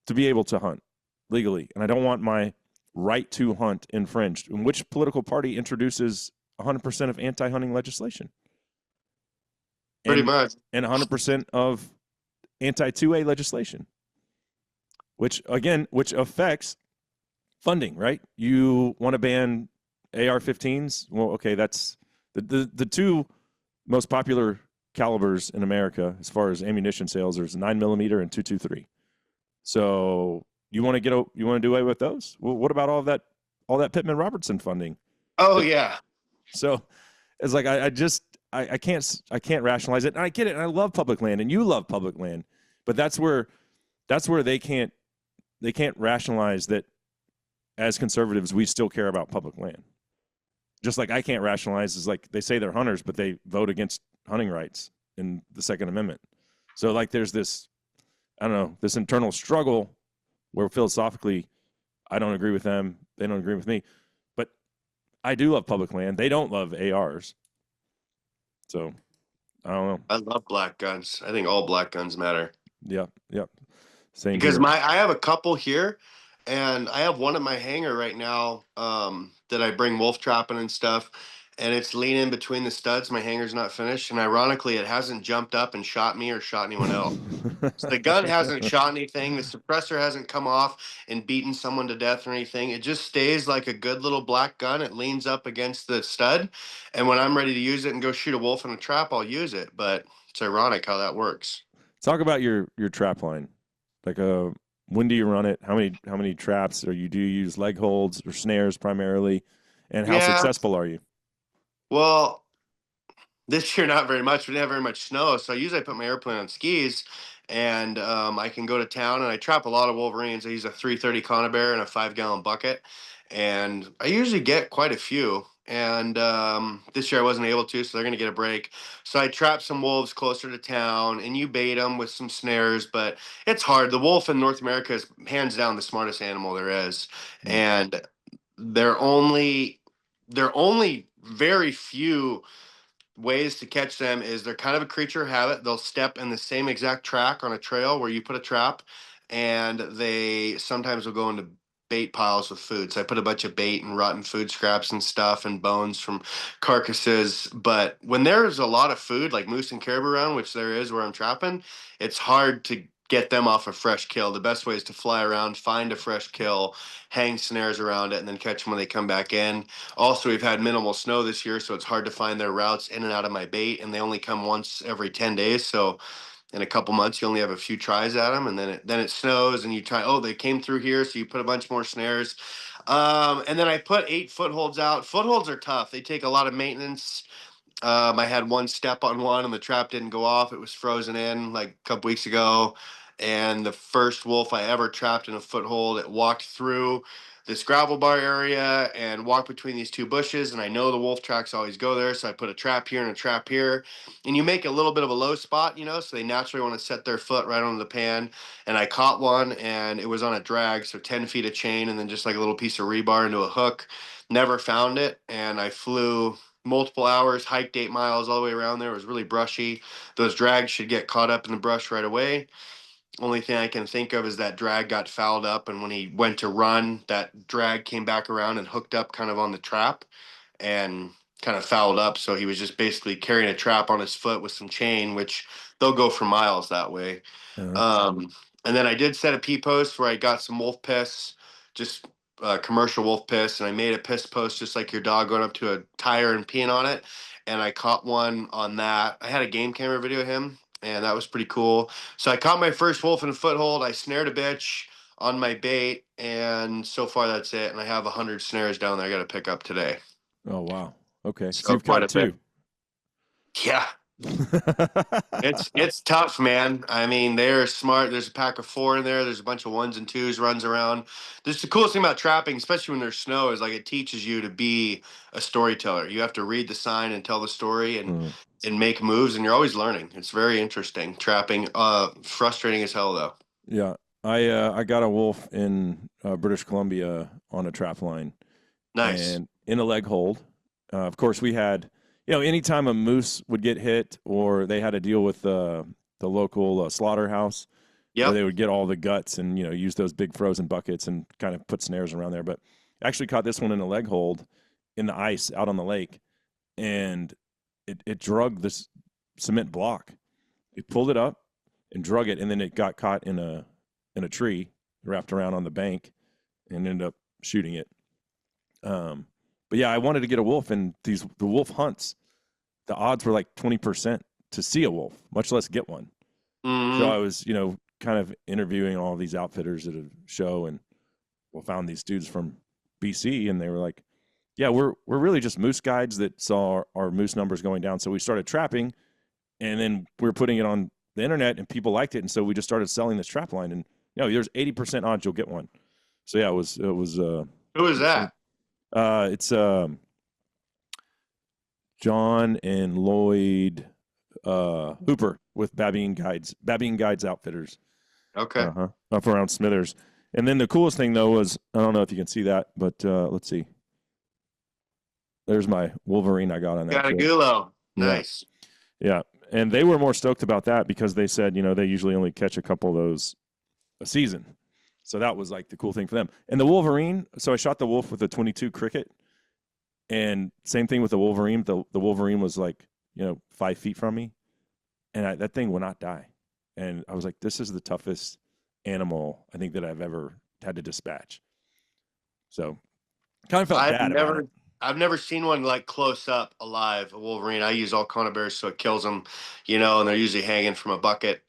to be able to hunt legally, and I don't want my right to hunt infringed. And which political party introduces 100% of anti-hunting legislation? Pretty much. And 100% of anti-2A legislation, which affects funding, right? You want to ban AR-15s? Well, okay, that's the two most popular calibers in America as far as ammunition sales. There's 9mm and .223. So you want to do away with those? Well, what about all that Pittman Robertson funding? Oh yeah. So it's like I can't rationalize it. And I get it. And I love public land, and you love public land, but that's where they can't rationalize that as conservatives we still care about public land. Just like I can't rationalize is like they say they're hunters, but they vote against hunting rights in the Second Amendment. So like there's this, I don't know, this internal struggle where philosophically I don't agree with them, they don't agree with me, but I do love public land. They don't love ARs. So I don't know. I love black guns. I think all black guns matter. Yep. Same. Because I have a couple here, and I have one in my hangar right now that I bring wolf trapping and stuff. and it's leaning between the studs. My hanger's not finished, and ironically, it hasn't jumped up and shot me or shot anyone else. So the gun hasn't shot anything. The suppressor hasn't come off and beaten someone to death or anything. It just stays like a good little black gun. It leans up against the stud, and when I'm ready to use it and go shoot a wolf in a trap, I'll use it. But it's ironic how that works. Talk about your trap line. Like, when do you run it? How many traps? Or do you use leg holds or snares primarily? And how Yeah. successful are you? Well, this year, not very much. We didn't have very much snow, so I put my airplane on skis, and I can go to town and I trap a lot of wolverines. I use a 330 conibear and a 5-gallon bucket, and I usually get quite a few. And this year I wasn't able to, so they're gonna get a break. So I trap some wolves closer to town, and you bait them with some snares, but it's hard. The wolf in North America is hands down the smartest animal there is, Mm. and they're only they're only very few ways to catch them is they're kind of a creature of habit. They'll step in the same exact track on a trail where you put a trap, and they sometimes will go into bait piles with food. So I put a bunch of bait and rotten food scraps and stuff and bones from carcasses. But when there's a lot of food, like moose and caribou around, which there is where I'm trapping, it's hard to get them off a fresh kill. The best way is to fly around, find a fresh kill, hang snares around it, and then catch them when they come back in. Also, we've had minimal snow this year, so it's hard to find their routes in and out of my bait, and they only come once every 10 days. So in a couple months, you only have a few tries at them, and then it snows, and you try. Oh, they came through here, so you put a bunch more snares. And then I put 8 footholds out. Footholds are tough. They take a lot of maintenance. I had one step on one, and the trap didn't go off. It was frozen in like a couple weeks ago. And the first wolf I ever trapped in a foothold, it walked through this gravel bar area and walked between these 2 bushes. And I know the wolf tracks always go there. So I put a trap here and a trap here. And you make a little bit of a low spot, so they naturally want to set their foot right onto the pan. And I caught one, and it was on a drag. So 10 feet of chain and then just like a little piece of rebar into a hook. Never found it. And I flew multiple hours, hiked 8 miles all the way around there. It was really brushy. Those drags should get caught up in the brush right away. Only thing I can think of is that drag got fouled up, and when he went to run, that drag came back around and hooked up kind of on the trap and kind of fouled up. So he was just basically carrying a trap on his foot with some chain, which they'll go for miles that way. Uh, Um, and then I did set a pee post where I got some wolf piss, just commercial wolf piss, and I made a piss post just like your dog going up to a tire and peeing on it. And I caught one on that. I had a game camera video of him, and that was pretty cool. So I caught my first wolf in a foothold. I snared a bitch on my bait, and so far that's it. And I have 100 snares down there I got to pick up today. oh wow. Okay. So So you've quite caught a bit. 2. Yeah, it's tough, man. I mean, they're smart. There's a pack of 4 in there. There's a bunch of 1s and 2s runs around. This the coolest thing about trapping, especially when there's snow, is like it teaches you to be a storyteller. You have to read the sign and tell the story and make moves, and you're always learning. It's very interesting. Trapping, frustrating as hell though. Yeah. I got a wolf in British Columbia on a trap line. Nice. And in a leg hold. Of course, we had, anytime a moose would get hit or they had to deal with the local slaughterhouse, where Yep. they would get all the guts and, use those big frozen buckets and kind of put snares around there. But actually caught this one in a leg hold in the ice out on the lake, and it drug this cement block. It pulled it up and drug it, and then it got caught in a tree wrapped around on the bank and ended up shooting it. But yeah, I wanted to get a wolf, and the wolf hunts, the odds were like 20% to see a wolf, much less get one. Mhm. So I was, kind of interviewing all these outfitters at a show, and found these dudes from BC, and they were like, yeah, we're really just moose guides that saw our moose numbers going down. So we started trapping, and then we were putting it on the internet, and people liked it. And so we just started selling this trap line, and there's 80% odds you'll get one. So yeah, it was, Who is that? it's John and Lloyd Hooper with Babine Guides Outfitters. Okay. Up around Smithers. And then the coolest thing though was, I don't know if you can see that, but let's see. There's my Wolverine I got on that Got a trip. gulo. Nice. Yeah. And they were more stoked about that because they said, they usually only catch a couple of those a season. So that was like the cool thing for them. And the Wolverine, so I shot the wolf with a 22 Cricket, And same thing with the Wolverine. The Wolverine was like, 5 feet from me, and that thing will not die. And I was like, this is the toughest animal I think that I've ever had to dispatch. So kind of felt I've bad about it. never I've never seen one like close up alive, a Wolverine. I use all conibears so it kills them, and they're usually hanging from a bucket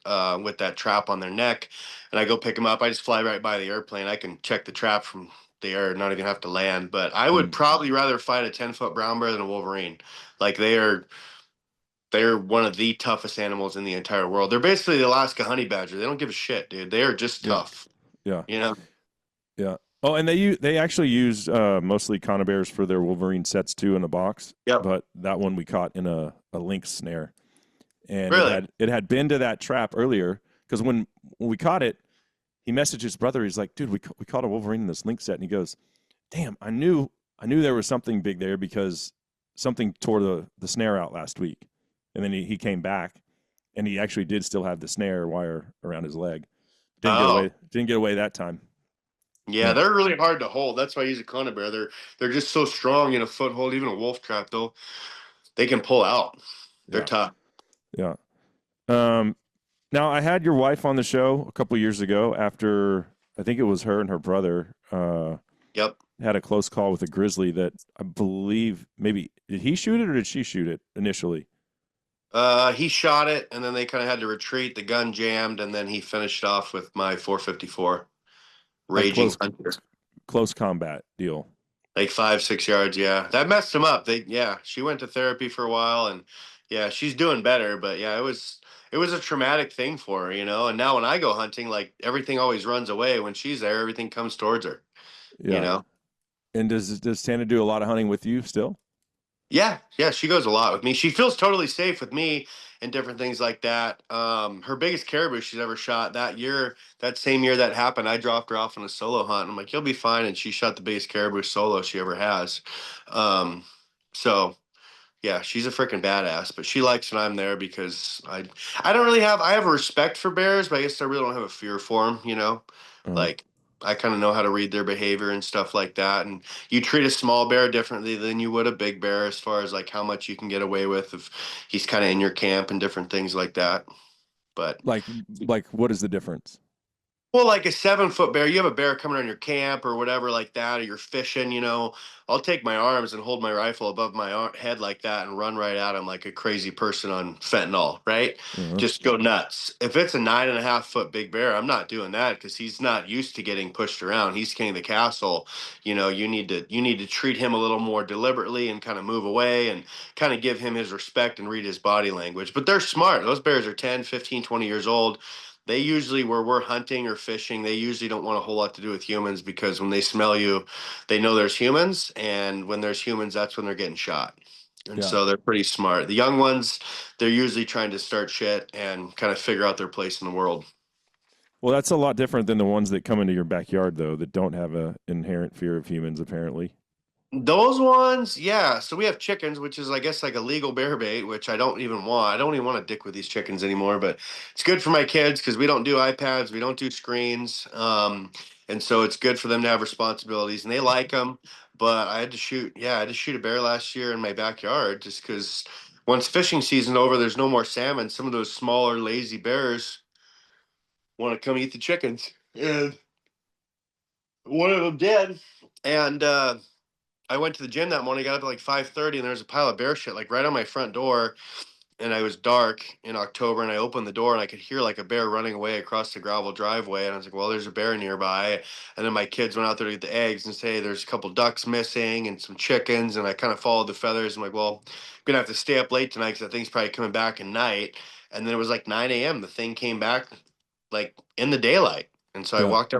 with that trap on their neck. And I go pick them up. I just fly right by the airplane. I can check the trap from the air, not even have to land. But I would Mm, probably rather fight a 10-foot brown bear than a Wolverine. Like they're one of the toughest animals in the entire world. They're basically the Alaska honey badger. They don't give a shit, dude. They are just yeah, tough. yeah, You know? yeah. Oh, and they actually use mostly conibears for their Wolverine sets too in the box. Yep. But that one we caught in a lynx snare, and Really? it had been to that trap earlier because when we caught it, he messaged his brother. He's like, dude, we caught a Wolverine in this lynx set, and he goes, damn, I knew there was something big there because something tore the snare out last week, and then he came back, and he actually did still have the snare wire around his leg. Oh. Didn't get away that time. Yeah, Yeah, they're really hard to hold. That's why I use a conibear. They're just so strong in a foothold. Even a wolf trap, though, they can pull out. They're yeah, tough. yeah. Um, Now I had your wife on the show a couple years ago after I think it was her and her brother Yep. had a close call with a grizzly that I believe maybe did he shoot it or did she shoot it initially? He shot it, and then they kind of had to retreat. The gun jammed, and then he finished off with my 454 Like Raging Hunter, close combat deal. like 5, 6 yards. Yeah, that messed him up. Yeah, she went to therapy for a while, and yeah, she's doing better. But yeah, it was a traumatic thing for her. And now when I go hunting, like everything always runs away. When she's there, everything comes towards her. You Yeah. know. And does Tana do a lot of hunting with you still? Yeah, yeah, she goes a lot with me. She feels totally safe with me and different things like that. Her biggest caribou she's ever shot that year, that same year that happened, I dropped her off on a solo hunt. I'm like, you'll be fine, and she shot the biggest caribou solo she ever has. Um, so yeah, she's a freaking badass, but she likes when I'm there because I don't really I have a respect for bears, but I guess I really don't have a fear for them. Uh, Like I kind of know how to read their behavior and stuff like that. And you treat a small bear differently than you would a big bear as far as like how much you can get away with if he's kind of in your camp and different things like that. But like what is the difference? well, like a 7-foot bear, you have a bear coming on your camp or whatever like that, or you're fishing. I'll take my arms and hold my rifle above my head like that and run right at him like a crazy person on fentanyl, right? Uh, Just go nuts. If it's a 9.5-foot big bear, I'm not doing that because he's not used to getting pushed around. He's king of the castle. You need to treat him a little more deliberately and kind of move away and kind of give him his respect and read his body language. But they're smart. Those bears are 10, 15, 20 years old. They usually, where we're hunting or fishing, they usually don't want a whole lot to do with humans because when they smell you, they know there's humans, and when there's humans, that's when they're getting shot. And yeah. so they're pretty smart. The young ones, they're usually trying to start shit and kind of figure out their place in the world. Well, that's a lot different than the ones that come into your backyard though that don't have a inherent fear of humans apparently. Those ones, yeah. So we have chickens, which is, I guess, like a legal bear bait, which I don't even want. I don't even want to dick with these chickens anymore, but it's good for my kids because we don't do iPads, we don't do screens. And so it's good for them to have responsibilities and they like them. But I had to shoot a bear last year in my backyard just because once fishing season over, there's no more salmon. Some of those smaller, lazy bears want to come eat the chickens. And one of them did. And, I went to the gym that morning, got up at like 5:30, and there was a pile of bear shit like right on my front door. And I was dark in October, and I opened the door, and I could hear like a bear running away across the gravel driveway. And I was like, "Well, there's a bear nearby." And then my kids went out there to get the eggs and say, "There's a couple ducks missing and some chickens." And I kind of followed the feathers. I'm like, "Well, I'm gonna have to stay up late tonight because that thing's probably coming back at night." And then it was like 9 a.m. The thing came back like in the daylight. And so I Yeah. walked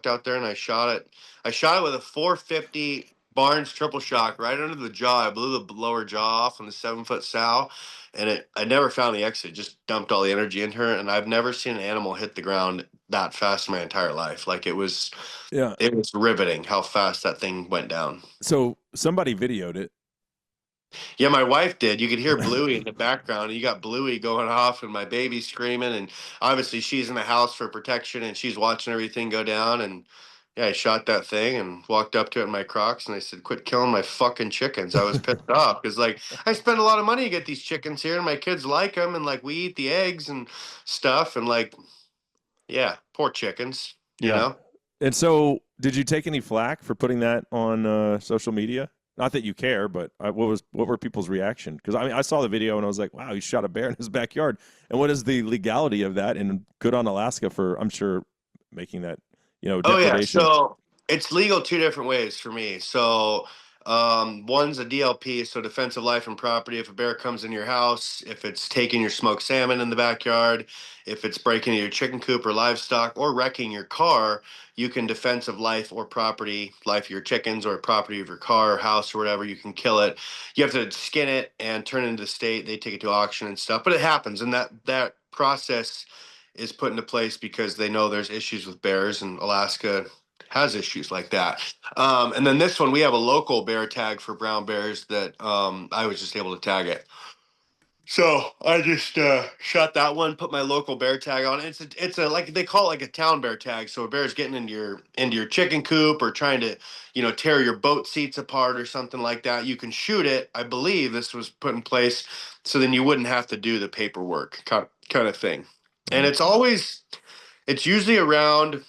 out there and I shot it. I shot it with a 450 Barnes triple shock right under the jaw. I blew the lower jaw off on the 7-foot sow, and I never found the exit. Just dumped all the energy into her, and I've never seen an animal hit the ground that fast in my entire life. Like Yeah. it was riveting how fast that thing went down. So somebody videoed it. Yeah, my wife did. You could hear Bluey in the background. And you got Bluey going off, and my baby screaming, and obviously she's in the house for protection, and she's watching everything go down, and Yeah, I shot that thing and walked up to it in my Crocs and I said, "Quit killing my fucking chickens." I was pissed off because like I spend a lot of money to get these chickens here and my kids like them and like we eat the eggs and stuff and like yeah, poor chickens, you Yeah. know. And so, did you take any flack for putting that on social media? Not that you care, but what were people's reaction? Because I mean, I saw the video and I was like, "Wow, he shot a bear in his backyard." And what is the legality of that? And good on Alaska for, I'm sure, making that Oh yeah, depredation. so it's legal two different ways for me. So one's a DLP, so defensive life and property. If a bear comes in your house, if it's taking your smoked salmon in the backyard, if it's breaking into your chicken coop or livestock, or wrecking your car, you can defensive life or property, life of your chickens or property of your car or house or whatever. You can kill it. You have to skin it and turn it into the state. They take it to auction and stuff, but it happens, and that process is put into place because they know there's issues with bears and Alaska has issues like that. And then this one, we have a local bear tag for brown bears that I was just able to tag it. So I just shot that one, put my local bear tag on. It's a like they call it like a town bear tag. So a bear's getting into your chicken coop or trying to tear your boat seats apart or something like that. You can shoot it. I believe this was put in place so then you wouldn't have to do the paperwork kind of thing. And Mm. it's usually around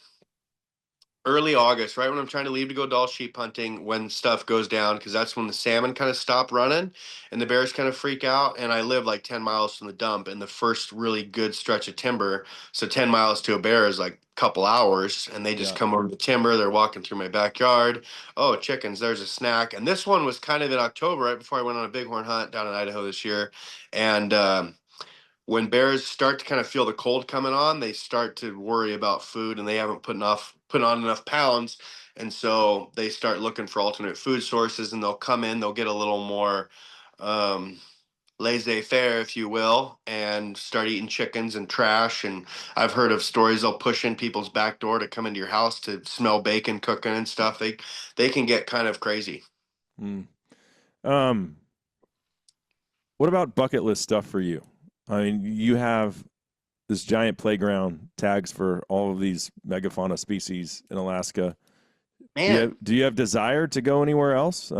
early August, right when I'm trying to leave to go dall sheep hunting, when stuff goes down, because that's when the salmon kind of stop running and the bears kind of freak out. And I live like 10 miles from the dump and the first really good stretch of timber. So 10 miles to a bear is like a couple hours and they just Yeah. come over the timber. They're walking through my backyard. Oh, chickens, there's a snack. And this one was kind of in October, right before I went on a bighorn hunt down in Idaho this year. And when bears start to kind of feel the cold coming on, they start to worry about food and they haven't put on enough pounds. And so they start looking for alternate food sources and they'll come in, they'll get a little more um, laissez-faire, if you will, and start eating chickens and trash. And I've heard of stories they'll push in people's back door to come into your house to smell bacon cooking and stuff. They can get kind of crazy. Mm. Um, what about bucket list stuff for you? I mean, you have this giant playground, tags for all of these megafauna species in Alaska. Man, Do you have desire to go anywhere else?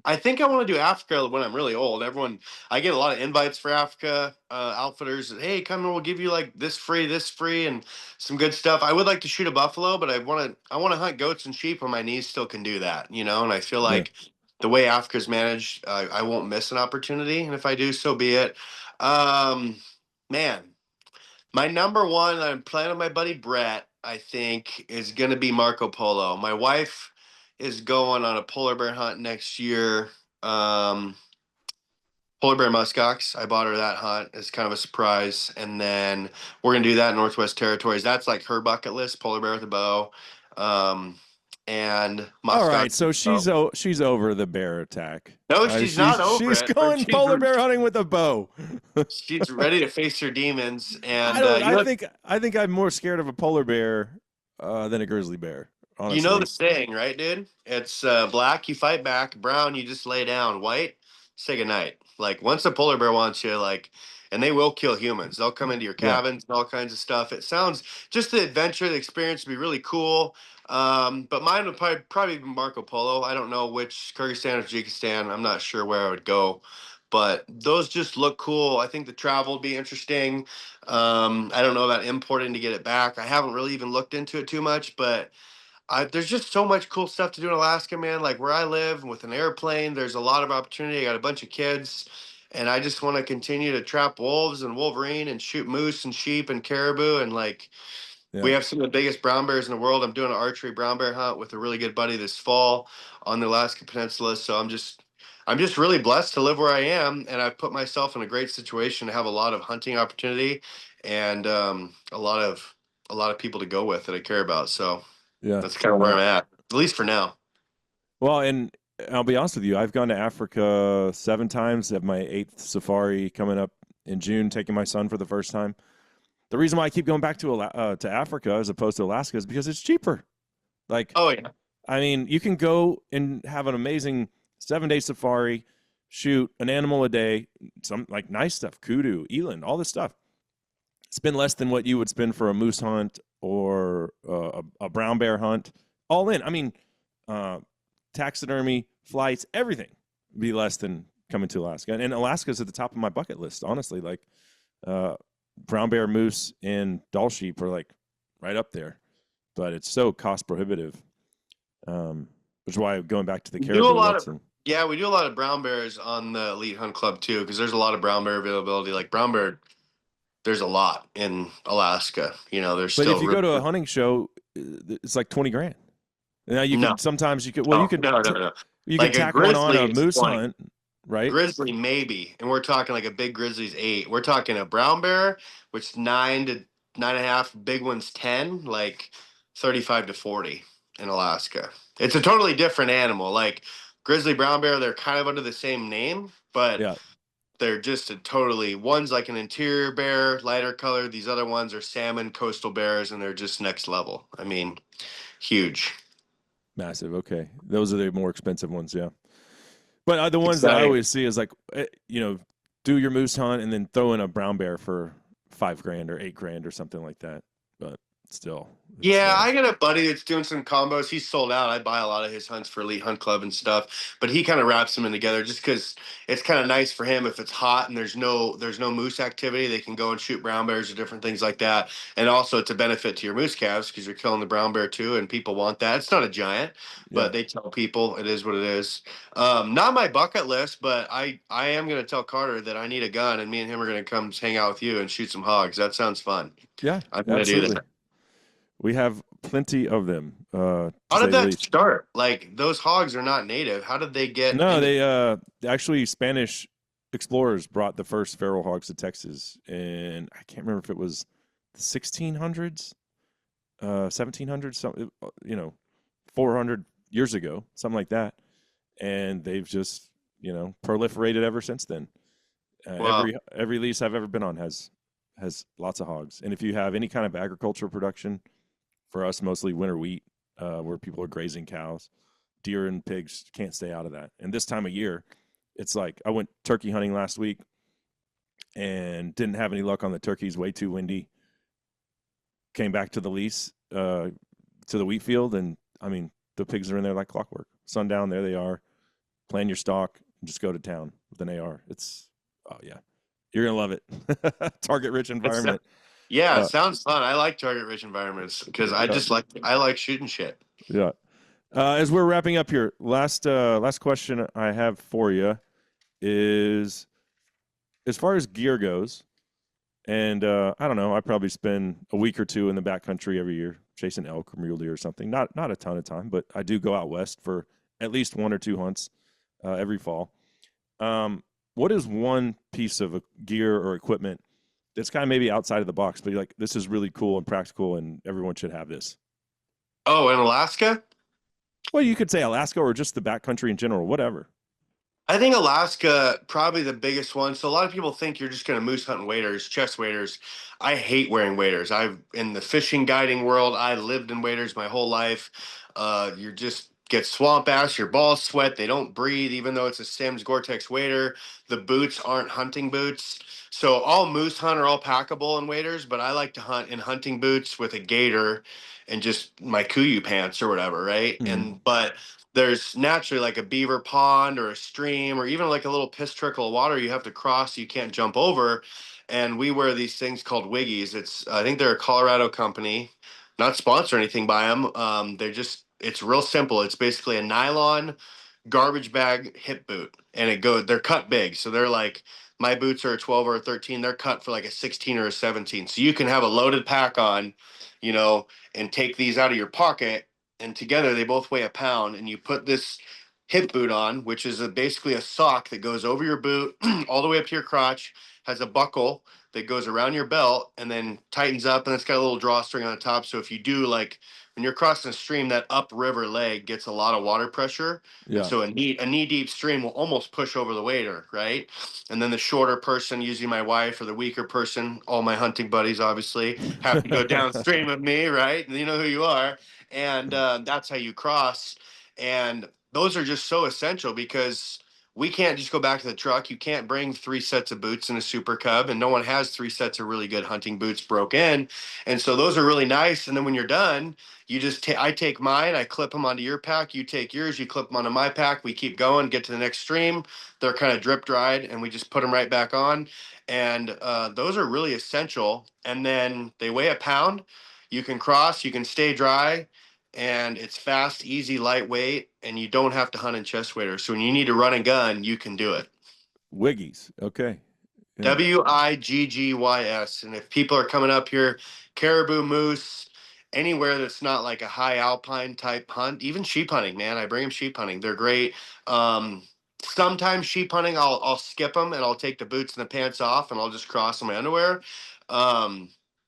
I think I want to do Africa when I'm really old. I get a lot of invites for Africa outfitters. Hey, come and we'll give you like this free, and some good stuff. I would like to shoot a buffalo, but I want to hunt goats and sheep when my knees still can do that, you know. And I feel Yeah. like the way Africa's managed, I won't miss an opportunity, and if I do, so be it. Um, Man, my number one, I'm playing with my buddy Brett, I think, is going to be Marco Polo. My wife is going on a polar bear hunt next year. Um, Polar bear muskox. I bought her that hunt as kind of a surprise. And then we're going to do that in Northwest Territories. That's like her bucket list, polar bear with a bow. Um, and All muskox. right, so Oh. she's over the bear attack. No, she's not over She's it, but going polar bear hunting with a bow. she's ready to face her demons. I And don't. I think I'm more scared of a polar bear than a grizzly bear. you know the Honestly. saying, right, dude? It's black, you fight back. Brown, you just lay down. White, say goodnight. Like once a polar bear wants you, like, and they will kill humans. They'll come into your Yeah. cabins and all kinds of stuff. It sounds just the adventure, the experience would be really cool. But mine would probably be Marco Polo. I don't know which Kyrgyzstan or Tajikistan. I'm not sure where I would go, but those just look cool. I think the travel would be interesting. I don't know about importing to get it back. I haven't really even looked into it too much, but there's just so much cool stuff to do in Alaska, man. Like where I live with an airplane, there's a lot of opportunity. I got a bunch of kids, and I just want to continue to trap wolves and wolverine and shoot moose and sheep and caribou. And like we Yeah. have some of the biggest brown bears in the world. I'm doing an archery brown bear hunt with a really good buddy this fall on the Alaska Peninsula. So I'm just really blessed to live where I am, and I've put myself in a great situation to have a lot of hunting opportunity and a lot of people to go with that I care about. So Yeah. that's kind of where I'm at least for now. Well, and I'll be honest with you. I've gone to Africa 7 times. I have my 8th safari coming up in June. Taking my son for the first time. The reason why I keep going back to Africa as opposed to Alaska is because it's cheaper. Like, Oh yeah. I mean, you can go and have an amazing 7-day safari, shoot an animal a day, some like nice stuff, kudu, eland, all this stuff. Spend less than what you would spend for a moose hunt or a brown bear hunt, all in. I mean, uh, taxidermy, flights, everything would be less than coming to Alaska. And Alaska's at the top of my bucket list, honestly. Like brown bear, moose, and dall sheep are like right up there, but it's so cost prohibitive. Which is why going back to the We do a caribou, lot of yeah, we do a lot of brown bears on the Elite Hunt Club too, because there's a lot of brown bear availability. Like brown bear, there's a lot in Alaska. You know, there's but if still you go to a hunting show, it's like 20 grand. Now you no, could sometimes you could well no, no, no, no. you could Like a tack one on grizzly a is moose 20. hunt, right? Grizzly maybe, and we're talking like a big grizzly's 8. We're talking a brown bear, which 9 to 9.5, big one's 10, like 35 to 40 in Alaska. It's a totally different animal. Like grizzly, brown bear, they're kind of under the same name, but Yeah, they're just a totally, one's like an interior bear, lighter color. These other ones are salmon coastal bears, and they're just next level. I mean, huge. massive. Okay, those are the more expensive ones. Yeah, but the ones that I Exciting. always see is like do your moose hunt and then throw in a brown bear for 5 grand or 8 grand or something like that. But still, it's Yeah, I got a buddy that's doing some combos. He's sold out. I buy a lot of his hunts for Elite Hunt Club and stuff, but he kind of wraps them in together just because it's kind of nice for him if it's hot and there's no moose activity. They can go and shoot brown bears or different things like that, and also it's a benefit to your moose calves because you're killing the brown bear too, and people want that. It's not a giant, yeah. but they tell people it is what it is. Not my bucket list, but I am gonna tell Carter that I need a gun, and me and him are gonna come hang out with you and shoot some hogs. That sounds fun. Yeah, I'm gonna do absolutely. that. We have plenty of them, to How say did the that least. start? Like those hogs are not native. How did they get No, into? they actually Spanish explorers brought the first feral hogs to Texas, and I can't remember if it was the 1600s, 1700s, 400 years ago, something like that, and they've just proliferated ever since then. Wow. Every lease I've ever been on has lots of hogs, and if you have any kind of agricultural production, for us mostly winter wheat, where people are grazing cows, deer and pigs can't stay out of that. And this time of year, it's like I went turkey hunting last week and didn't have any luck on the turkeys. Way too windy. Came back to the lease, to the wheat field, and I mean the pigs are in there like clockwork. Sundown, there they are. Plan your stock and just go to town with an AR. It's oh yeah, you're gonna love it. Target rich It's environment. yeah, it Uh, sounds fun. I like target rich environments because yeah, I like shooting shit. yeah. As we're wrapping up here, last question I have for you is as far as gear goes, and I don't know, I probably spend a week or two in the backcountry every year chasing elk or mule deer or something. Not a ton of time, but I do go out west for at least 1 or 2 hunts every fall. What is one piece of gear or equipment that's kind of maybe outside of the box, but you're like, this is really cool and practical, and everyone should have this? Oh, in Alaska? Well, you could say Alaska or just the backcountry in general, whatever. I think Alaska probably the biggest one. So a lot of people think you're just going to moose hunt in waders, chest waders. I hate wearing waders. I've in the fishing guiding world. I lived in waders my whole life. You just get swamp ass. Your balls sweat. They don't breathe, even though it's a Sims Gore-Tex wader. The boots aren't hunting boots. So all moose hunt are all packable in waders, but I like to hunt in hunting boots with a gator and just my Kuiu pants or whatever, right? Mm. And but there's naturally like a beaver pond or a stream or even like a little piss trickle of water you have to cross, you can't jump over. And we wear these things called wiggies. I think they're a Colorado company, not sponsored or anything by them. It's real simple. It's basically a nylon garbage bag hip boot, and they're cut big, so they're like, my boots are a 12 or a 13, they're cut for like a 16 or a 17, so you can have a loaded pack on, you know, and take these out of your pocket, and together they both weigh a pound, and you put this hip boot on, which is basically a sock that goes over your boot all the way up to your crotch, has a buckle that goes around your belt and then tightens up, and it's got a little drawstring on the top, so if you do like when you're crossing a stream, that upriver leg gets a lot of water pressure, and Yeah. so a knee deep stream will almost push over the wader, right? And then the shorter person, usually my wife, or the weaker person, all my hunting buddies obviously have to go downstream of me, right? And you know who you are, and that's how you cross. And those are just so essential because we can't just go back to the truck. You can't bring 3 sets of boots in a Super Cub, and no one has 3 sets of really good hunting boots broke in. And so those are really nice. And then when you're done, you just I take mine, I clip them onto your pack, you take yours, you clip them onto my pack. We keep going, get to the next stream. They're kind of drip dried, and we just put them right back on. And those are really essential. And then they weigh a pound. You can cross, you can stay dry, and it's fast, easy, lightweight, and you don't have to hunt in chest waders. So when you need to run and gun, you can do it. Wiggies. Okay. Yeah. Wiggy's. And if people are coming up here, caribou, moose, anywhere that's not like a high alpine type hunt, even sheep hunting, man, I bring them sheep hunting. They're great. Sometimes sheep hunting, I'll skip them and I'll take the boots and the pants off and I'll just cross in my underwear.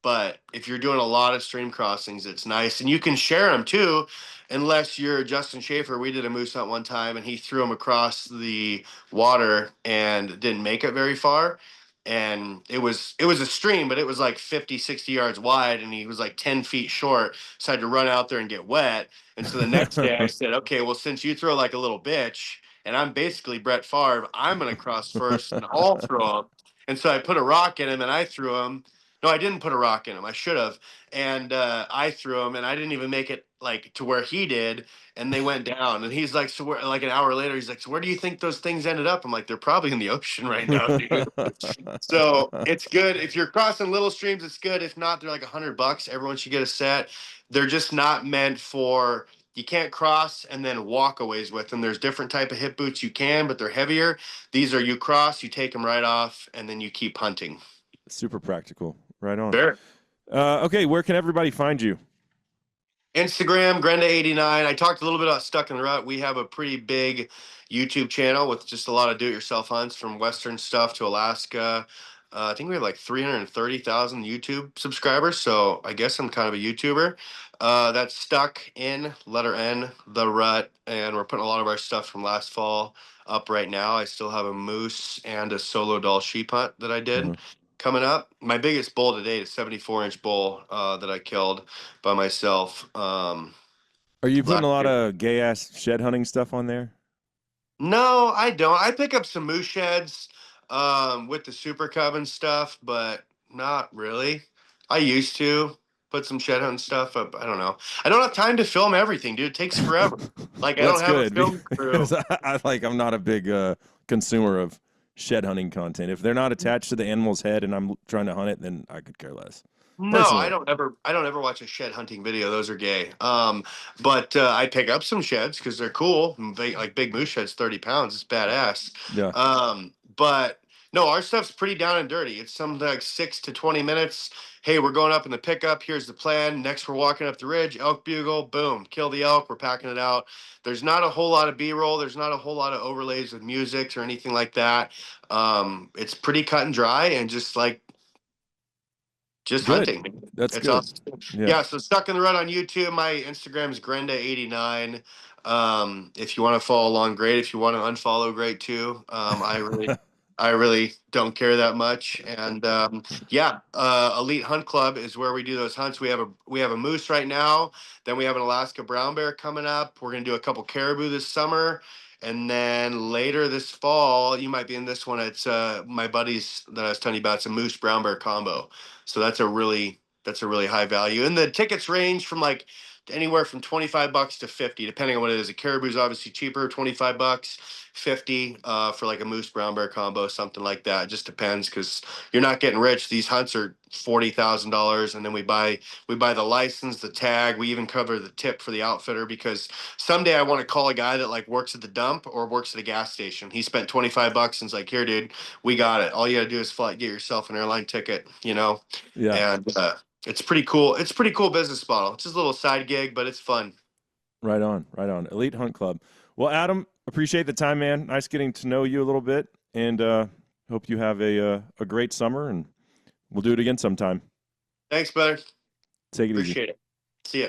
But if you're doing a lot of stream crossings, it's nice, and you can share them too, unless you're Justin Schaefer. We did a moose hunt one time, and he threw them across the water and didn't make it very far. And it was a stream, but it was like 50, 60 yards wide, and he was like 10 feet short, so I had to run out there and get wet. And so the next day I said, okay, well, since you throw like a little bitch and I'm basically Brett Favre, I'm going to cross first and I'll throw him. And so I put a rock in him and I threw him. No, I didn't put a rock in him. I should have. And I threw him, and I didn't even make it like to where he did. And they went down. And he's like, so where, like an hour later, he's like, so where do you think those things ended up? I'm like, they're probably in the ocean right now, dude. So it's good if you're crossing little streams. It's good. If not, they're like $100. Everyone should get a set. They're just not meant for. You can't cross and then walk a ways with them. There's different type of hip boots you can, but they're heavier. These are you cross, you take them right off, and then you keep hunting. Super practical. Right on. Sure. Okay, where can everybody find you? Instagram, Grenda89. I talked a little bit about Stuck in the Rut. We have a pretty big YouTube channel with just a lot of do-it-yourself hunts from Western stuff to Alaska. I think we have like 330,000 YouTube subscribers, so I guess I'm kind of a YouTuber. That's Stuck in, letter N, the Rut, and we're putting a lot of our stuff from last fall up right now. I still have a moose and a solo dall sheep hunt that I did coming up. My biggest bull to date is 74-inch bull that I killed by myself. Are you putting a lot of gay ass shed hunting stuff on there? No, I don't. I pick up some moose sheds with the Super Cub and stuff, but not really. I used to put some shed hunting stuff up. I don't know. I don't have time to film everything, dude. It takes forever. Like Well, I don't have good, a film crew. I'm not a big consumer of shed hunting content. If they're not attached to the animal's head and I'm trying to hunt it, then I could care less. No, Personally. I don't ever watch a shed hunting video. Those are gay. But I pick up some sheds because they're cool. Like big moose sheds, 30 pounds. It's badass. Yeah. But no, our stuff's pretty down and dirty. It's something like 6 to 20 minutes. Hey, we're going up in the pickup. Here's the plan. Next, we're walking up the ridge. Elk bugle. Boom. Kill the elk. We're packing it out. There's not a whole lot of B-roll. There's not a whole lot of overlays with music or anything like that. It's pretty cut and dry and just like Good. hunting. That's It's good. awesome. Yeah. So Stuck in the Rut on YouTube. My Instagram is Grenda89. If you want to follow along, great. If you want to unfollow, great too. I really don't care that much. And Elite Hunt Club is where we do those hunts. We have a moose right now. Then we have an Alaska brown bear coming up. We're gonna do a couple caribou this summer. And then later this fall, you might be in this one. It's my buddies that I was telling you about. It's a moose brown bear combo. So that's a really high value. And the tickets range from like anywhere from $25 to 50, depending on what it is. A caribou is obviously cheaper, $25, 50 for like a moose brown bear combo, something like that. It just depends because you're not getting rich. These hunts are $40,000, and then we buy the license, the tag. We even cover the tip for the outfitter because someday I want to call a guy that like works at the dump or works at a gas station. He spent $25 and it's like, here, dude, we got it. All you got to do is get yourself an airline ticket, Yeah. And it's pretty cool. It's a pretty cool business model. It's just a little side gig, but it's fun. Right on. Elite Hunt Club. Well, Adam, appreciate the time, man. Nice getting to know you a little bit, and hope you have a great summer, and we'll do it again sometime. Thanks, brother. Take it easy. Appreciate it. See ya.